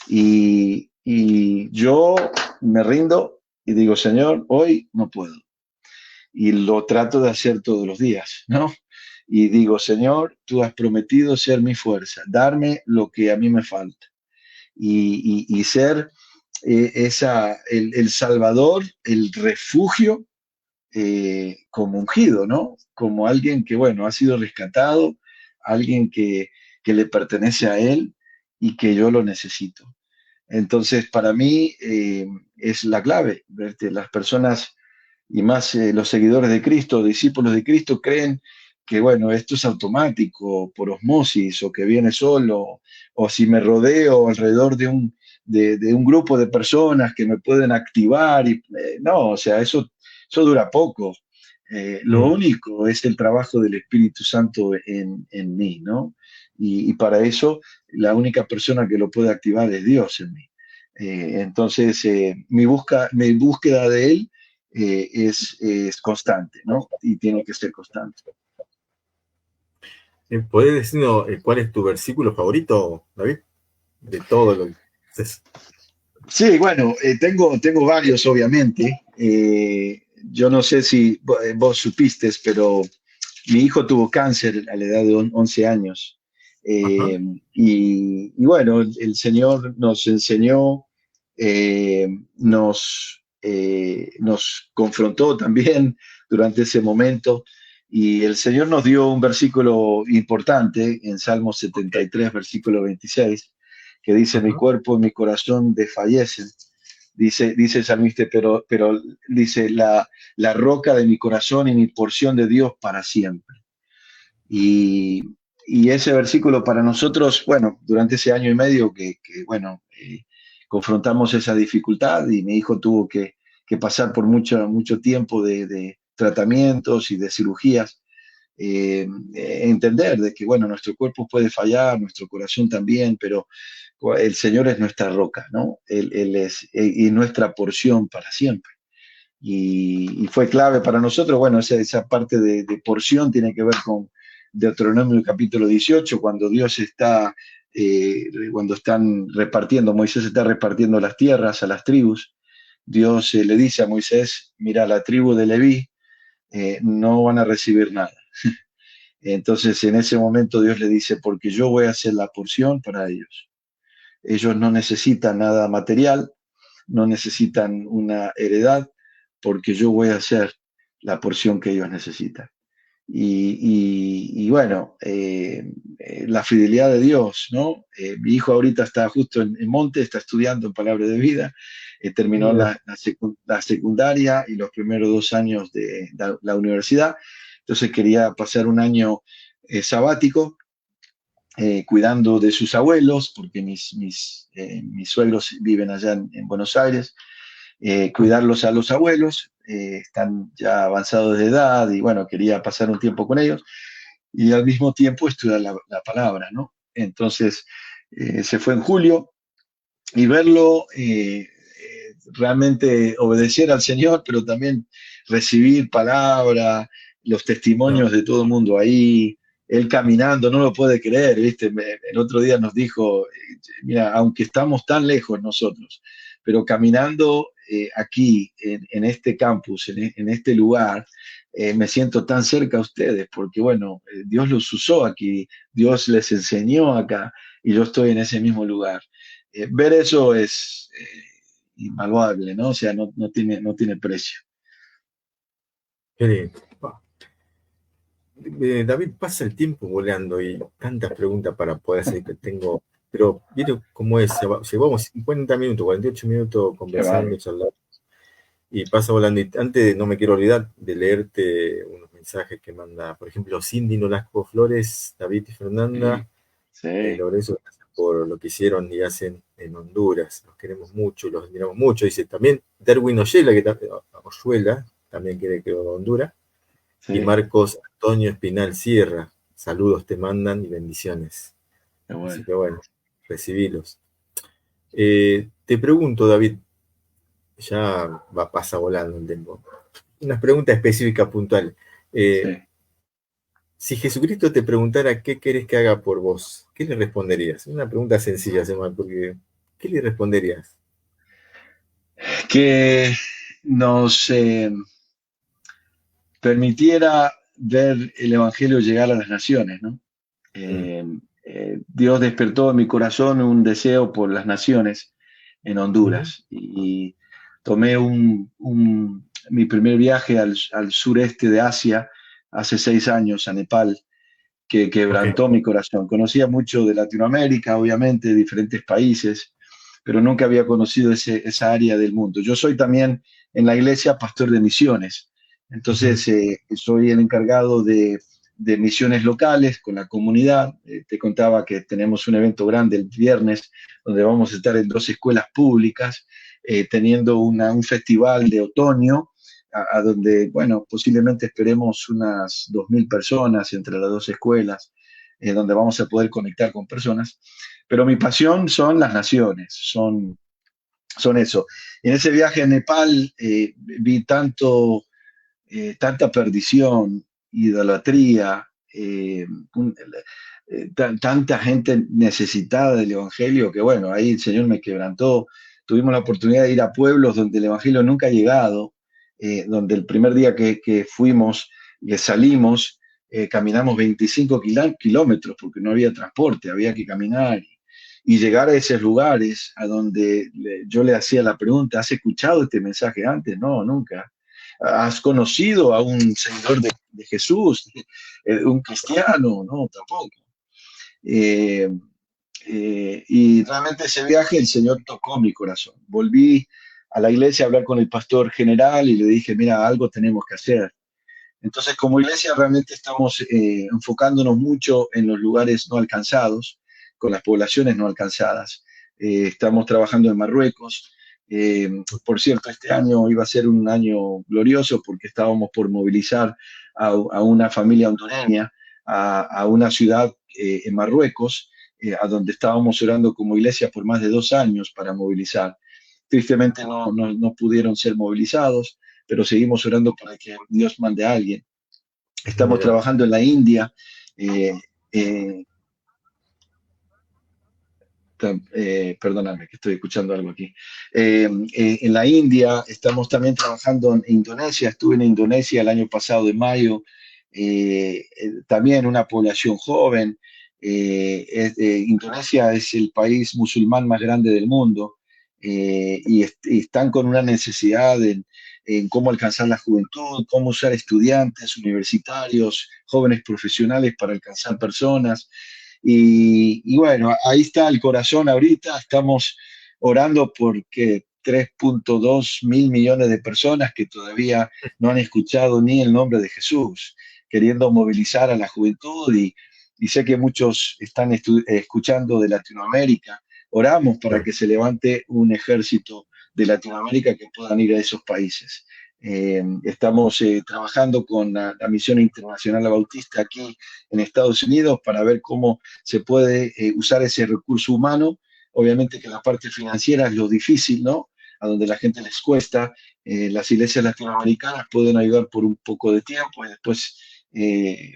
Y yo me rindo y digo, Señor, hoy no puedo. Y lo trato de hacer todos los días, ¿no? Y digo, Señor, tú has prometido ser mi fuerza, darme lo que a mí me falta y ser el Salvador, el refugio como ungido, ¿no? Como alguien que, bueno, ha sido rescatado, alguien que le pertenece a Él y que yo lo necesito. Entonces, para mí es la clave. ¿Verte? Las personas y más los seguidores de Cristo, discípulos de Cristo, creen que, bueno, esto es automático, por osmosis, o que viene solo, o si me rodeo alrededor de un grupo de personas que me pueden activar. No, o sea, eso dura poco. Lo Mm. único es el trabajo del Espíritu Santo en mí, ¿no? Y para eso la única persona que lo puede activar es Dios en mí. Entonces, mi búsqueda de Él es constante, ¿no? Y tiene que ser constante. ¿Podés decirnos cuál es tu versículo favorito, David? De todo lo que haces. Sí, bueno, tengo varios, obviamente. Yo no sé si vos supiste, pero mi hijo tuvo cáncer a la edad de 11 años. Ajá. Eh, y bueno, el Señor nos enseñó, nos confrontó también durante ese momento. Y el Señor nos dio un versículo importante en Salmo Ok. 73, versículo 26, que dice, mi Ajá. cuerpo y mi corazón desfallecen. Dice el salmista, pero dice, la roca de mi corazón y mi porción de Dios para siempre. Y, y ese versículo para nosotros, bueno, durante ese año y medio bueno, confrontamos esa dificultad y mi hijo tuvo que pasar por mucho tiempo de tratamientos y de cirugías, entender de que, bueno, nuestro cuerpo puede fallar, nuestro corazón también, pero el Señor es nuestra roca, ¿no? Él es y nuestra porción para siempre. Y fue clave para nosotros, bueno, esa parte de porción tiene que ver con Deuteronomio capítulo 18, cuando Dios está, cuando están repartiendo, Moisés está repartiendo las tierras a las tribus, Dios le dice a Moisés, mira, la tribu de Leví no van a recibir nada. Entonces en ese momento Dios le dice, porque yo voy a hacer la porción para ellos. Ellos no necesitan nada material, no necesitan una heredad, porque yo voy a hacer la porción que ellos necesitan. Y bueno, la fidelidad de Dios, ¿no? Mi hijo ahorita está justo en Monte, está estudiando en Palabra de Vida, terminó Mira. la secundaria y los primeros 2 años de la universidad, entonces quería pasar un año sabático cuidando de sus abuelos, porque mis suegros viven allá en Buenos Aires, Ajá. cuidarlos a los abuelos, están ya avanzados de edad y bueno, quería pasar un tiempo con ellos y al mismo tiempo estudiar la palabra, ¿no? Entonces se fue en julio y verlo realmente obedecer al Señor, pero también recibir palabra, los No. testimonios de todo el mundo ahí, él caminando, no lo puede creer, ¿viste? El otro día nos dijo, mira, aunque estamos tan lejos nosotros, pero caminando aquí, en este campus, en este lugar, me siento tan cerca a ustedes, porque bueno, Dios los usó aquí, Dios les enseñó acá, y yo estoy en ese mismo lugar. Ver eso es invaluable, ¿no? O sea, no tiene precio. Qué lindo. David, pasa el tiempo volando y tantas preguntas para poder hacer que tengo, pero ¿vieron cómo es? Llevamos 50 minutos, 48 minutos Qué conversando, bárbaro. charlando, y pasa volando. Y antes no me quiero olvidar de leerte unos mensajes que manda, por ejemplo, Cindy Nolasco Flores, David y Sí, Fernanda, sí, Lorenzo, gracias por lo que hicieron y hacen en Honduras. Los queremos mucho, los admiramos mucho. Dice también Derwin Oyela, Oyuela, también quiere que Honduras. Y sí, Marcos Antonio Espinal Sierra, saludos te mandan y bendiciones. qué Así bueno. que bueno, recibilos. Te pregunto, David, ya pasa volando el tiempo. Una pregunta específica, puntual. Eh, Sí. si Jesucristo te preguntara qué querés que haga por vos, ¿qué le responderías? Una pregunta sencilla, Semán, porque ¿qué le responderías? Que nos permitiera ver el Evangelio llegar a las naciones, ¿no? Mm, Dios despertó en mi corazón un deseo por las naciones en ujú, Honduras y tomé mi primer viaje al sureste de Asia hace 6 años, a Nepal, que ok. quebrantó mi corazón. Conocía mucho de Latinoamérica, obviamente, de diferentes países, pero nunca había conocido esa área del mundo. Yo soy también en la iglesia pastor de misiones, Ujú, entonces soy el encargado de misiones locales con la comunidad. Te contaba que tenemos un evento grande el viernes donde vamos a estar en 2 escuelas públicas, teniendo un festival de otoño a donde, bueno, posiblemente esperemos unas 2.000 personas entre las 2 escuelas, donde vamos a poder conectar con personas. Pero mi pasión son las naciones, son eso. En ese viaje a Nepal vi tanta perdición, idolatría, tanta gente necesitada del Evangelio que, bueno, ahí el Señor me quebrantó. Tuvimos la oportunidad de ir a pueblos donde el Evangelio nunca ha llegado, donde el primer día que fuimos, que salimos, caminamos 25 kilómetros porque no había transporte, había que caminar. Y llegar a esos lugares a donde yo le hacía la pregunta, ¿has escuchado este mensaje antes? No, nunca. ¿Has conocido a un seguidor de Jesús, un cristiano? No, tampoco. Eh, y realmente ese viaje el Señor tocó mi corazón. Volví a la iglesia a hablar con el pastor general y le dije, mira, algo tenemos que hacer. Entonces, como iglesia realmente estamos enfocándonos mucho en los lugares no alcanzados, con las poblaciones no alcanzadas. Estamos trabajando en Marruecos. Por cierto, este año iba a ser un año glorioso porque estábamos por movilizar a una familia hondureña a una ciudad en Marruecos, a donde estábamos orando como iglesia por más de 2 años para movilizar. Tristemente no pudieron ser movilizados, pero seguimos orando para que Dios mande a alguien. Estamos mira, trabajando en la India. eh, eh, Perdóname, que estoy escuchando algo aquí. En la India estamos también trabajando en Indonesia. Estuve en Indonesia el año pasado, en mayo. También una población joven. Indonesia es el país musulmán más grande del mundo, y están con una necesidad en cómo alcanzar la juventud, cómo usar estudiantes, universitarios, jóvenes profesionales para alcanzar personas. Y bueno, ahí está el corazón ahorita. Estamos orando porque 3.2 mil millones de personas que todavía no han escuchado ni el nombre de Jesús, queriendo movilizar a la juventud y sé que muchos están escuchando de Latinoamérica. Oramos para claro, que se levante un ejército de Latinoamérica que puedan ir a esos países. Estamos trabajando con la Misión Internacional Bautista aquí en Estados Unidos para ver cómo se puede usar ese recurso humano. Obviamente que la parte financiera es lo difícil, ¿no? A donde la gente les cuesta. Las iglesias latinoamericanas pueden ayudar por un poco de tiempo y después,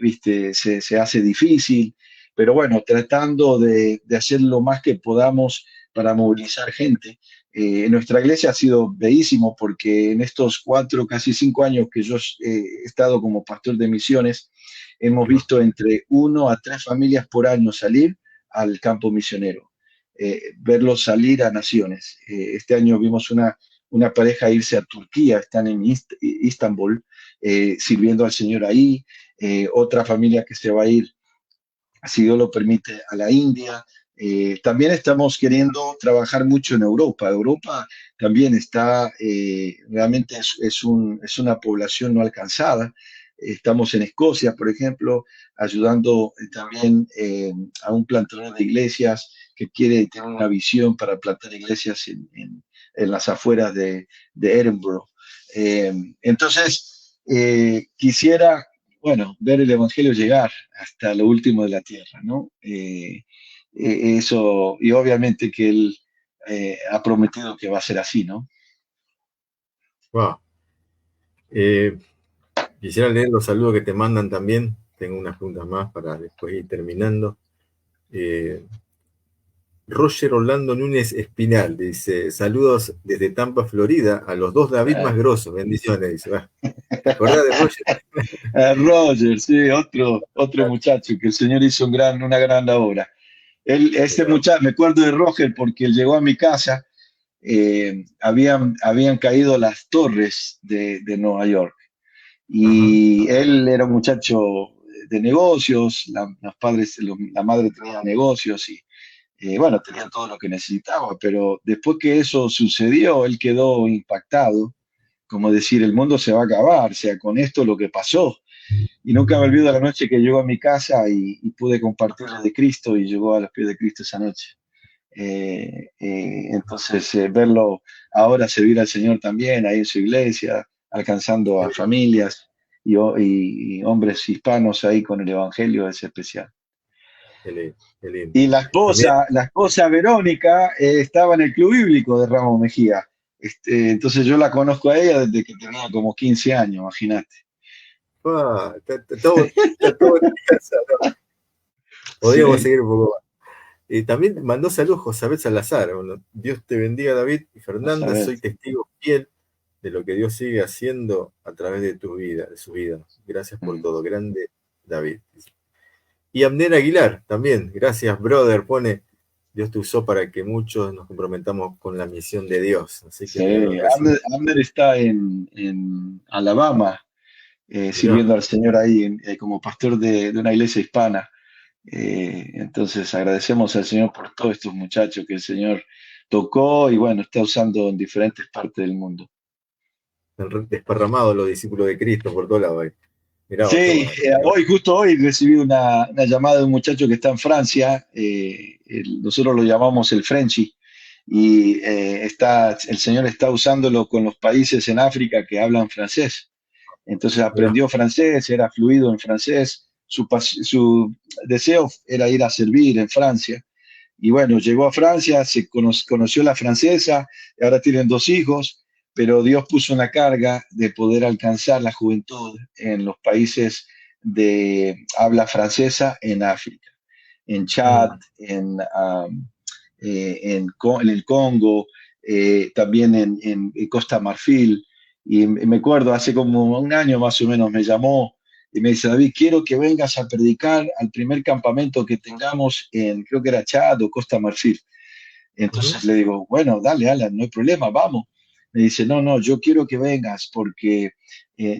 viste, se hace difícil. Pero bueno, tratando de hacer lo más que podamos para movilizar gente. Nuestra iglesia ha sido bellísimo porque en estos 4, casi 5 años que yo he estado como pastor de misiones, hemos ahí va. visto entre 1 a 3 familias por año salir al campo misionero, verlos salir a naciones. Este año vimos una pareja irse a Turquía, están en Istambul, sirviendo al Señor ahí. Otra familia que se va a ir, si Dios lo permite, a la India. También estamos queriendo trabajar mucho en Europa. Europa también está, realmente es una población no alcanzada. Estamos en Escocia, por ejemplo, ayudando también a un plantador de iglesias que quiere tener una visión para plantar iglesias en las afueras de Edinburgh. Entonces, quisiera, bueno, ver el Evangelio llegar hasta lo último de la tierra, ¿no? Eso, y obviamente que él ha prometido que va a ser así, ¿no? Wow. Eh, Quisiera leer los saludos que te mandan también. Tengo unas preguntas más para después ir terminando. Eh, Roger Orlando Núñez Espinal dice: saludos desde Tampa, Florida, a los dos David más Ah, grosos. Bendiciones. Dice, "Va, ¿te acordás de Roger? Roger, sí, otro muchacho que el Señor hizo una gran obra. Este Mira, muchacho, me acuerdo de Roger porque él llegó a mi casa, habían caído las torres de Nueva York. ajá, Y él era un muchacho de negocios, los padres, la madre tenía negocios y bueno, tenía todo lo que necesitaba, pero después que eso sucedió, él quedó impactado, como decir, el mundo se va a acabar, o sea, con esto lo que pasó. Y nunca me olvido la noche que llegó a mi casa y pude compartirle de Cristo y llegó a los pies de Cristo esa noche. Entonces, verlo ahora servir al Señor también ahí en su iglesia, alcanzando qué a lindo, familias y hombres hispanos ahí con el Evangelio es especial. qué lindo, qué lindo. Y También, la esposa Verónica estaba en el Club Bíblico de Ramos Mejía. Entonces yo la conozco a ella desde que tenía como 15 años, imagínate. está todo en casa, ¿no? Podríamos Sí, seguir un poco más. También mandó saludos Josabel Salazar. Bueno, Dios te bendiga, David y vas a Fernanda. ver. Soy testigo fiel de lo que Dios sigue haciendo a través de tu vida, de su vida. Gracias por Mm. todo. Grande David. Y Abner Aguilar también. Gracias, brother. Pone, Dios te usó para que muchos nos comprometamos con la misión de Dios. Así que Sí, mira, lo recibo. Abner está en Alabama, Mirá, sirviendo al Señor ahí como pastor de una iglesia hispana. Entonces agradecemos al Señor por todos estos muchachos que el Señor tocó y bueno, está usando en diferentes partes del mundo. han desparramado los discípulos de Cristo por todos lados ahí. Mirá Sí, vos, qué bueno. Qué bueno. justo hoy recibí una llamada de un muchacho que está en Francia, nosotros lo llamamos el Frenchy, y el Señor está usándolo con los países en África que hablan francés. Entonces Mirá, aprendió francés, era fluido en francés, su deseo era ir a servir en Francia. Y bueno, llegó a Francia, conoció la francesa, y ahora tienen dos hijos, pero Dios puso una carga de poder alcanzar la juventud en los países de habla francesa en África, en Chad, mm, en el Congo, también en Costa Marfil. Y me acuerdo, hace como un año más o menos me llamó y me dice, David, quiero que vengas a predicar al primer campamento que tengamos en, creo que era Chad o Costa Marfil. ujú, Entonces le digo, bueno, dale, Alan, no hay problema, vamos. Me dice, no, no, yo quiero que vengas porque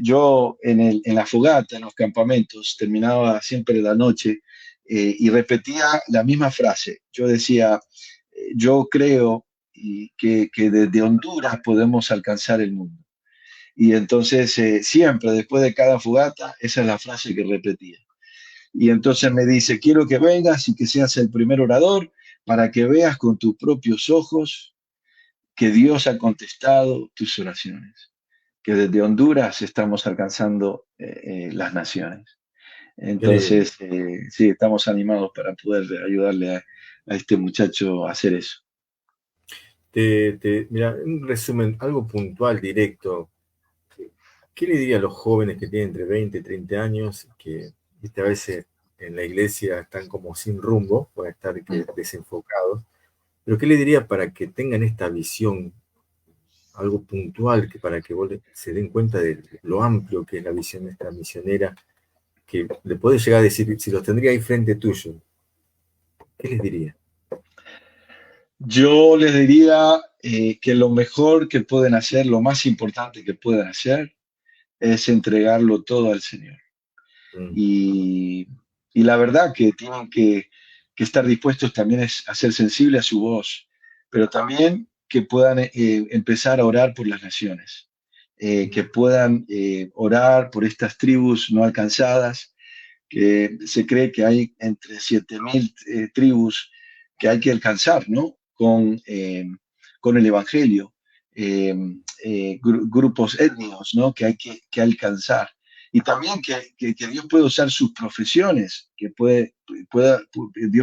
yo en la fogata, en los campamentos, terminaba siempre la noche y repetía la misma frase. Yo decía, yo creo que desde Honduras podemos alcanzar el mundo. Y entonces siempre, después de cada fogata, esa es la frase que repetía. Y entonces me dice, quiero que vengas y que seas el primer orador para que veas con tus propios ojos que Dios ha contestado tus oraciones, que desde Honduras estamos alcanzando las naciones. qué lindo. Entonces, sí, estamos animados para poder ayudarle a este muchacho a hacer eso. Mira, un resumen, algo puntual, directo. ¿Qué le diría a los jóvenes que tienen entre 20 y 30 años que, viste, a veces en la iglesia están como sin rumbo, pueden estar desenfocados? Pero ¿qué le diría para que tengan esta visión, algo puntual, que para que se den cuenta de lo amplio que es la visión de esta misionera, que le puede llegar a decir, si los tendría ahí frente tuyo, ¿qué les diría? Yo les diría que lo mejor que pueden hacer, lo más importante que pueden hacer, es entregarlo todo al Señor. Mm. Y, y la verdad que tienen que estar dispuestos también a ser sensibles a su voz, pero también que puedan empezar a orar por las naciones, que puedan orar por estas tribus no alcanzadas, que se cree que hay entre 7.000 tribus que hay que alcanzar, ¿no? Con el Evangelio, eh, grupos étnicos, ¿no? Que hay que alcanzar. Y también que Dios puede usar sus profesiones, Dios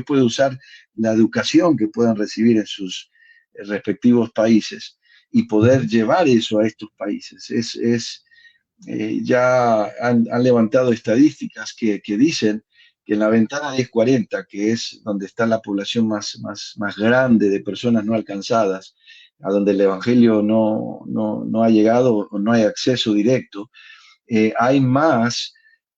puede usar la educación que puedan recibir en sus respectivos países y poder llevar eso a estos países. Ya han levantado estadísticas que dicen que en la ventana 1040, que es donde está la población más grande de personas no alcanzadas, a donde el Evangelio no ha llegado o no hay acceso directo, hay más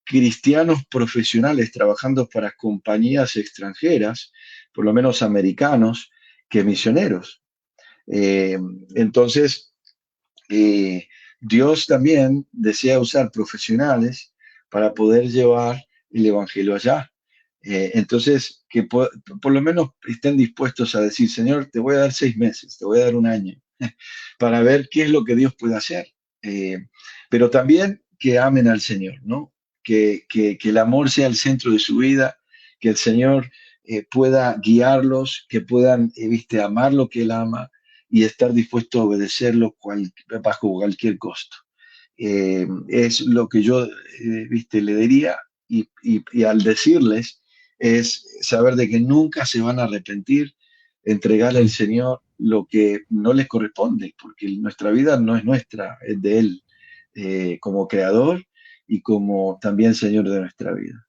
cristianos profesionales trabajando para compañías extranjeras, por lo menos americanos, que misioneros. Eh, entonces, eh, Dios también desea usar profesionales para poder llevar el Evangelio allá. Entonces, que por lo menos estén dispuestos a decir, Señor, te voy a dar 6 meses, te voy a dar un año, para ver qué es lo que Dios puede hacer. Eh, pero también que amen al Señor, ¿no? Que el amor sea el centro de su vida, que el Señor pueda guiarlos, que puedan, viste, amar lo que Él ama y estar dispuesto a obedecerlo bajo cualquier costo. Es lo que yo, viste, le diría y al decirles es saber de que nunca se van a arrepentir, entregarle al Mm. Señor lo que no les corresponde, porque nuestra vida no es nuestra, es de Él, como creador y como también Señor de nuestra vida.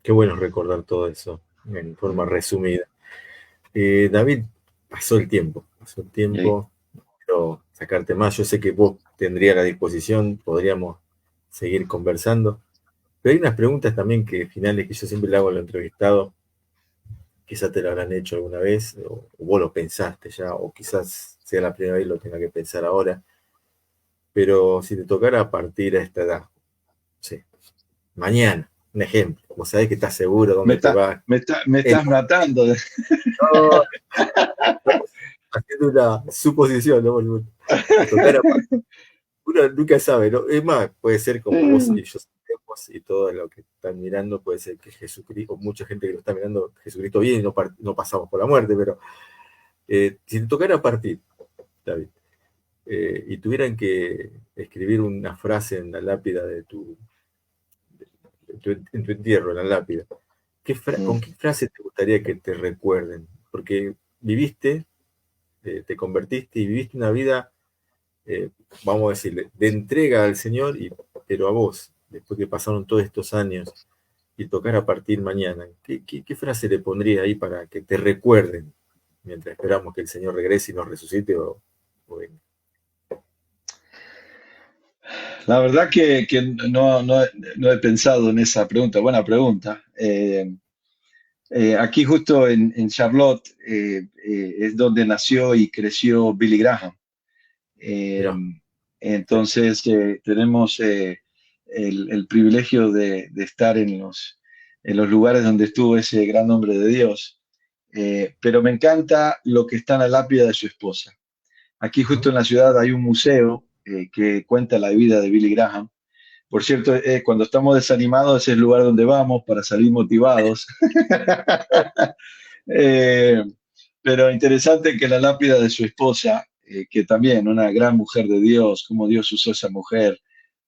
Qué bueno recordar todo eso en forma Mm. resumida. David, pasó el Sí. tiempo, no quiero sacarte más, yo sé que vos tendrías la disposición, podríamos seguir conversando, pero hay unas preguntas también que finales que yo siempre le hago al entrevistado, quizás te lo habrán hecho alguna vez, o vos lo pensaste ya, o quizás sea la primera vez y lo tenga que pensar ahora, pero si te tocara partir a esta edad, sí, mañana, un ejemplo, vos sabés que estás seguro Me, dónde te está, vas, me el estás matando. no, estamos haciendo una suposición, ¿no? Te tocara, uno nunca sabe, ¿no? Es más, puede ser como vos y yo sabemos, y todo lo que están mirando, puede ser que Jesucristo, mucha gente que lo está mirando, Jesucristo viene y no pasamos por la muerte, pero si te tocara partir, David, y tuvieran que escribir una frase en la lápida en tu entierro, en la lápida, ¿con qué frase te gustaría que te recuerden? Porque viviste, te convertiste y viviste una vida, eh, vamos a decirle, de entrega al Señor, pero a vos, después que pasaron todos estos años y tocar a partir mañana, ¿qué frase le pondría ahí para que te recuerden mientras esperamos que el Señor regrese y nos resucite o venga? La verdad que no he pensado en esa pregunta. Buena pregunta. Aquí justo en Charlotte es donde nació y creció Billy Graham. Eh, Mirá, sí. entonces tenemos el privilegio de estar en los lugares donde estuvo ese gran hombre de Dios. Pero me encanta lo que está en la lápida de su esposa. Aquí justo Ujú. en la ciudad hay un museo que cuenta la vida de Billy Graham. Por cierto, cuando estamos desanimados es el lugar donde vamos para salir motivados. Eh, pero interesante que la lápida de su esposa, que también una gran mujer de Dios, cómo Dios usó a esa mujer,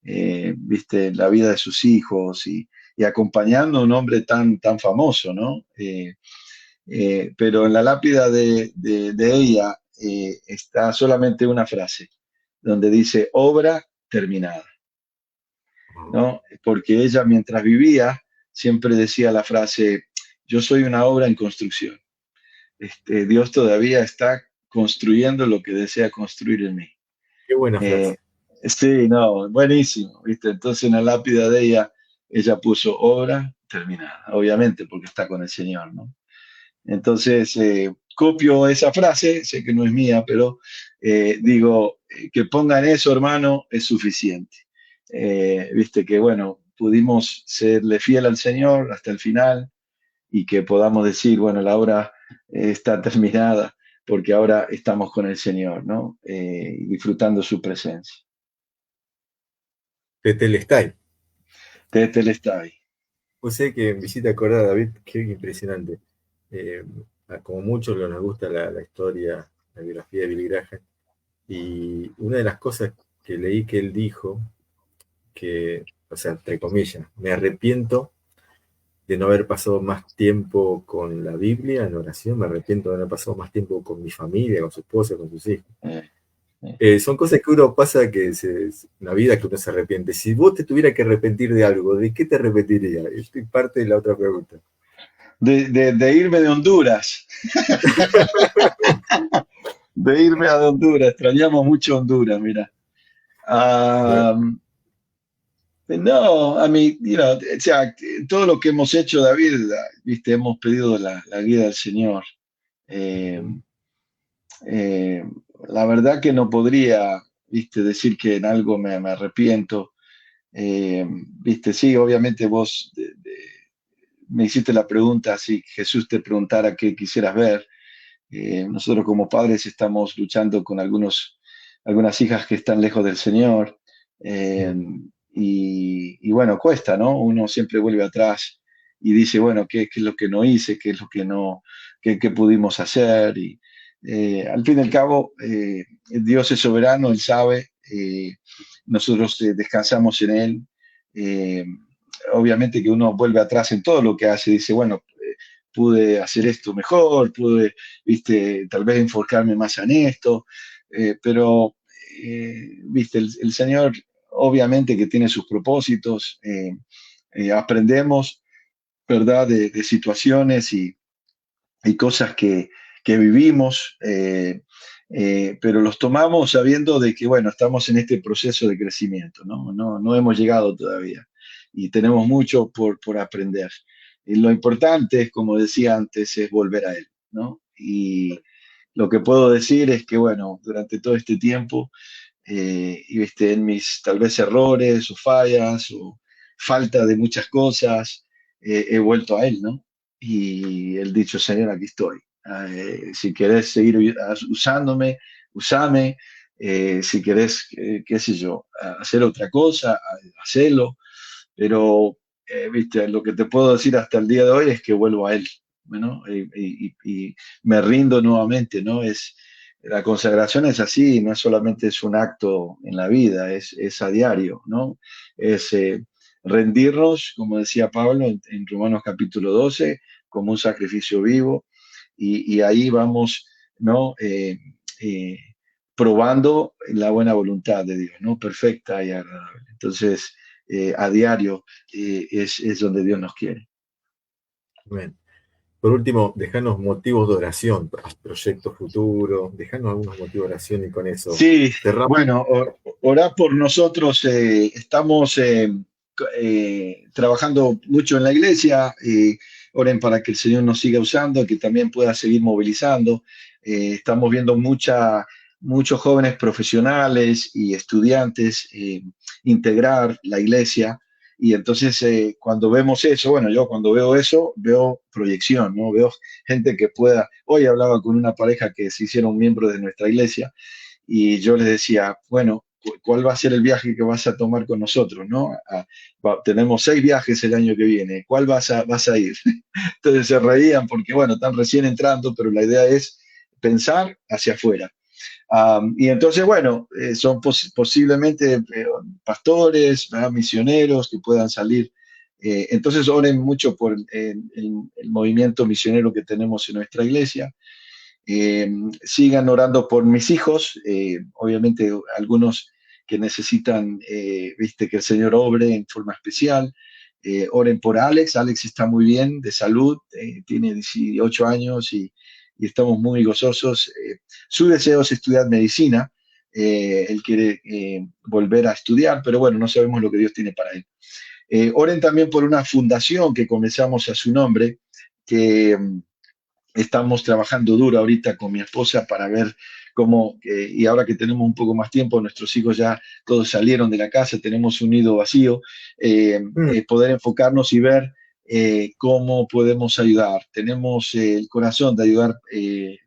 viste, la vida de sus hijos y acompañando a un hombre tan famoso, ¿no? Pero en la lápida de ella está solamente una frase, donde dice obra terminada, ¿no? Porque ella mientras vivía siempre decía la frase, yo soy una obra en construcción. Dios todavía está construyendo lo que desea construir en mí. Qué buena Eh, frase. sí, no, buenísimo, ¿viste? Entonces en la lápida de ella puso obra terminada, obviamente porque está con el Señor, ¿no? Entonces, copio esa frase, sé que no es mía, pero digo, que pongan eso, hermano, es suficiente. viste que, bueno, pudimos serle fiel al Señor hasta el final y que podamos decir, bueno, la obra está terminada porque ahora estamos con el Señor, ¿no? Disfrutando su presencia. Tetelestai. Tetelestai. Pues sé que en visita acordada, David, qué impresionante. Eh, Como muchos que nos gusta la historia, la biografía de Billy Graham, y una de las cosas que leí que él dijo, que, o sea, entre comillas, me arrepiento de no haber pasado más tiempo con la Biblia en oración, me arrepiento de no haber pasado más tiempo con mi familia, con su esposa, con sus hijos. Eh, eh. Son cosas que uno pasa en la vida que uno se arrepiente. Si vos te tuvieras que arrepentir de algo, ¿de qué te arrepentirías? Esta es parte de la otra pregunta. De irme de Honduras, de irme a Honduras, extrañamos mucho Honduras, mira. ¿No? Ah, no, a mí, o sea, todo lo que hemos hecho, David, viste, hemos pedido la guía del Señor. Eh, eh, la verdad que no podría, viste, decir que en algo me arrepiento. Viste, sí, obviamente vos me hiciste la pregunta si Jesús te preguntara qué quisieras ver. Nosotros como padres estamos luchando con algunas hijas que están lejos del Señor. eh, y bueno, cuesta, ¿no? Uno siempre vuelve atrás y dice, bueno, ¿qué es lo que no hice? ¿Qué es lo que no, qué pudimos hacer? Y al fin y al cabo, Dios es soberano, Él sabe, nosotros descansamos en Él. Eh, Obviamente que uno vuelve atrás en todo lo que hace, dice, bueno, pude hacer esto mejor, pude, viste, tal vez enfocarme más en esto, pero, viste, el Señor obviamente que tiene sus propósitos, aprendemos, ¿verdad?, de situaciones y cosas que vivimos, pero los tomamos sabiendo de que, bueno, estamos en este proceso de crecimiento, ¿no? No hemos llegado todavía y tenemos mucho por aprender. Y lo importante, como decía antes, es volver a Él, ¿no? Y lo que puedo decir es que, bueno, durante todo este tiempo, y viste, en mis tal vez errores o fallas o falta de muchas cosas, he vuelto a Él, ¿no? Y Él dicho, Señor, aquí estoy. Si querés seguir usándome, usame. Si querés, qué sé yo, hacer otra cosa, hacelo. Pero, viste, lo que te puedo decir hasta el día de hoy es que vuelvo a Él, ¿no? Y me rindo nuevamente, ¿no? La consagración es así, no es solamente es un acto en la vida, es a diario, ¿no? Es rendirnos, como decía Pablo en Romanos capítulo 12, como un sacrificio vivo, y ahí vamos, ¿no? Eh, Probando la buena voluntad de Dios, ¿no? Perfecta y agradable. Entonces, a diario es donde Dios nos quiere. Amén. Por último, dejanos motivos de oración, proyectos futuros, dejanos algunos motivos de oración y con eso Sí, cerramos. bueno, orá por nosotros. Estamos trabajando mucho en la iglesia. Oren para que el Señor nos siga usando, que también pueda seguir movilizando. Estamos viendo muchos jóvenes profesionales y estudiantes integrar la iglesia. Y entonces, cuando vemos eso, bueno, yo cuando veo eso, veo proyección, ¿no? Veo gente que pueda. Hoy hablaba con una pareja que se hicieron miembros de nuestra iglesia y yo les decía, bueno, ¿cuál va a ser el viaje que vas a tomar con nosotros? ¿No? Tenemos 6 viajes el año que viene, ¿cuál vas a ir? Entonces se reían porque, bueno, están recién entrando, pero la idea es pensar hacia afuera. Y entonces, bueno, son posiblemente pastores, ¿verdad? Misioneros que puedan salir. Entonces, oren mucho por el movimiento misionero que tenemos en nuestra iglesia. Eh, Sigan orando por mis hijos, obviamente algunos que necesitan, viste, que el Señor obre en forma especial. Oren por Alex. Alex está muy bien de salud, tiene 18 años y estamos muy gozosos. Su deseo es estudiar medicina. Él quiere volver a estudiar, pero bueno, no sabemos lo que Dios tiene para él. Oren también por una fundación que comenzamos a su nombre, que estamos trabajando duro ahorita con mi esposa para ver y ahora que tenemos un poco más tiempo, nuestros hijos ya todos salieron de la casa, tenemos un nido vacío, Mm, poder enfocarnos y ver cómo podemos ayudar. Tenemos el corazón de ayudar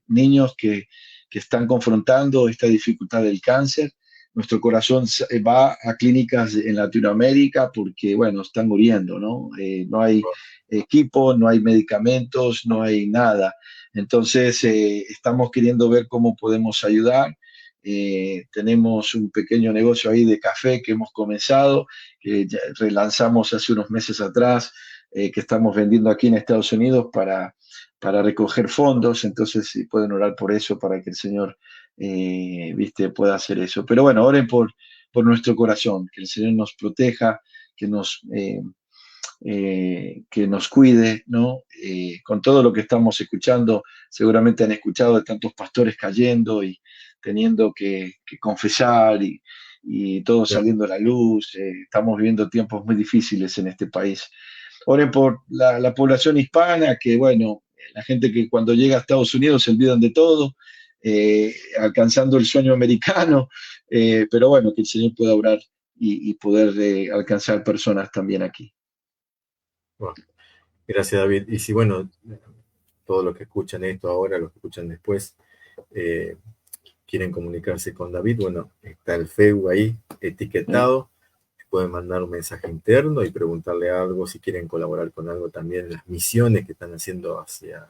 niños que están confrontando esta dificultad del cáncer. Nuestro corazón va a clínicas en Latinoamérica porque, bueno, están muriendo, ¿no? No hay equipo, no hay medicamentos, no hay nada. Entonces, estamos queriendo ver cómo podemos ayudar. Tenemos un pequeño negocio ahí de café que hemos comenzado, que ya relanzamos hace unos meses atrás, que estamos vendiendo aquí en Estados Unidos para recoger fondos. Entonces, si pueden orar por eso, para que el Señor, viste, pueda hacer eso. Pero bueno, oren por nuestro corazón, que el Señor nos proteja, que que nos cuide, ¿no? Con todo lo que estamos escuchando, seguramente han escuchado de tantos pastores cayendo y teniendo que confesar y todo claro. saliendo a la luz. Estamos viviendo tiempos muy difíciles en este país. Oren por la población hispana, que bueno, la gente que cuando llega a Estados Unidos se olvidan de todo, alcanzando el sueño americano, pero bueno, que el Señor pueda orar y poder alcanzar personas también aquí. Bueno, gracias, David. Y si, bueno, todos los que escuchan esto ahora, los que escuchan después, eh, quieren comunicarse con David, bueno, está el Facebook ahí ¿Eh? etiquetado. Pueden mandar un mensaje interno y preguntarle algo, si quieren colaborar con algo también, las misiones que están haciendo hacia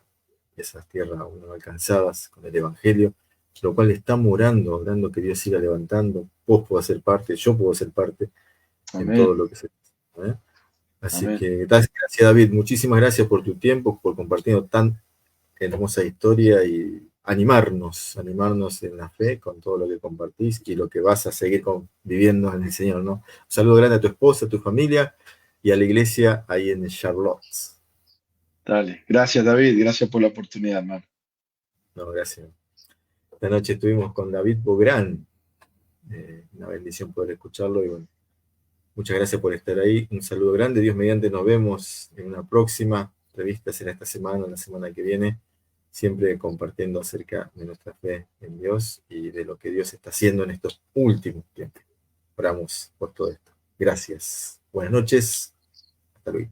esas tierras aún no alcanzadas con el Evangelio, lo cual estamos orando, orando que Dios siga levantando. Vos podés ser parte, yo puedo ser parte en todo Amén, lo que se hace, ¿eh? Así amén. que gracias, David, muchísimas gracias por tu tiempo, por compartir tan hermosa historia y animarnos en la fe con todo lo que compartís y lo que vas a seguir viviendo en el Señor, ¿no? Un saludo grande a tu esposa, a tu familia y a la iglesia ahí en Charlotte. Dale. Gracias, David. Gracias por la oportunidad, hermano. No, gracias. Esta noche estuvimos con David Bográn. Una bendición poder escucharlo y bueno, muchas gracias por estar ahí. Un saludo grande. Dios mediante, nos vemos en una próxima revista, será esta semana, la semana que viene, siempre compartiendo acerca de nuestra fe en Dios y de lo que Dios está haciendo en estos últimos tiempos. Oramos por todo esto. Gracias. Buenas noches. Hasta luego.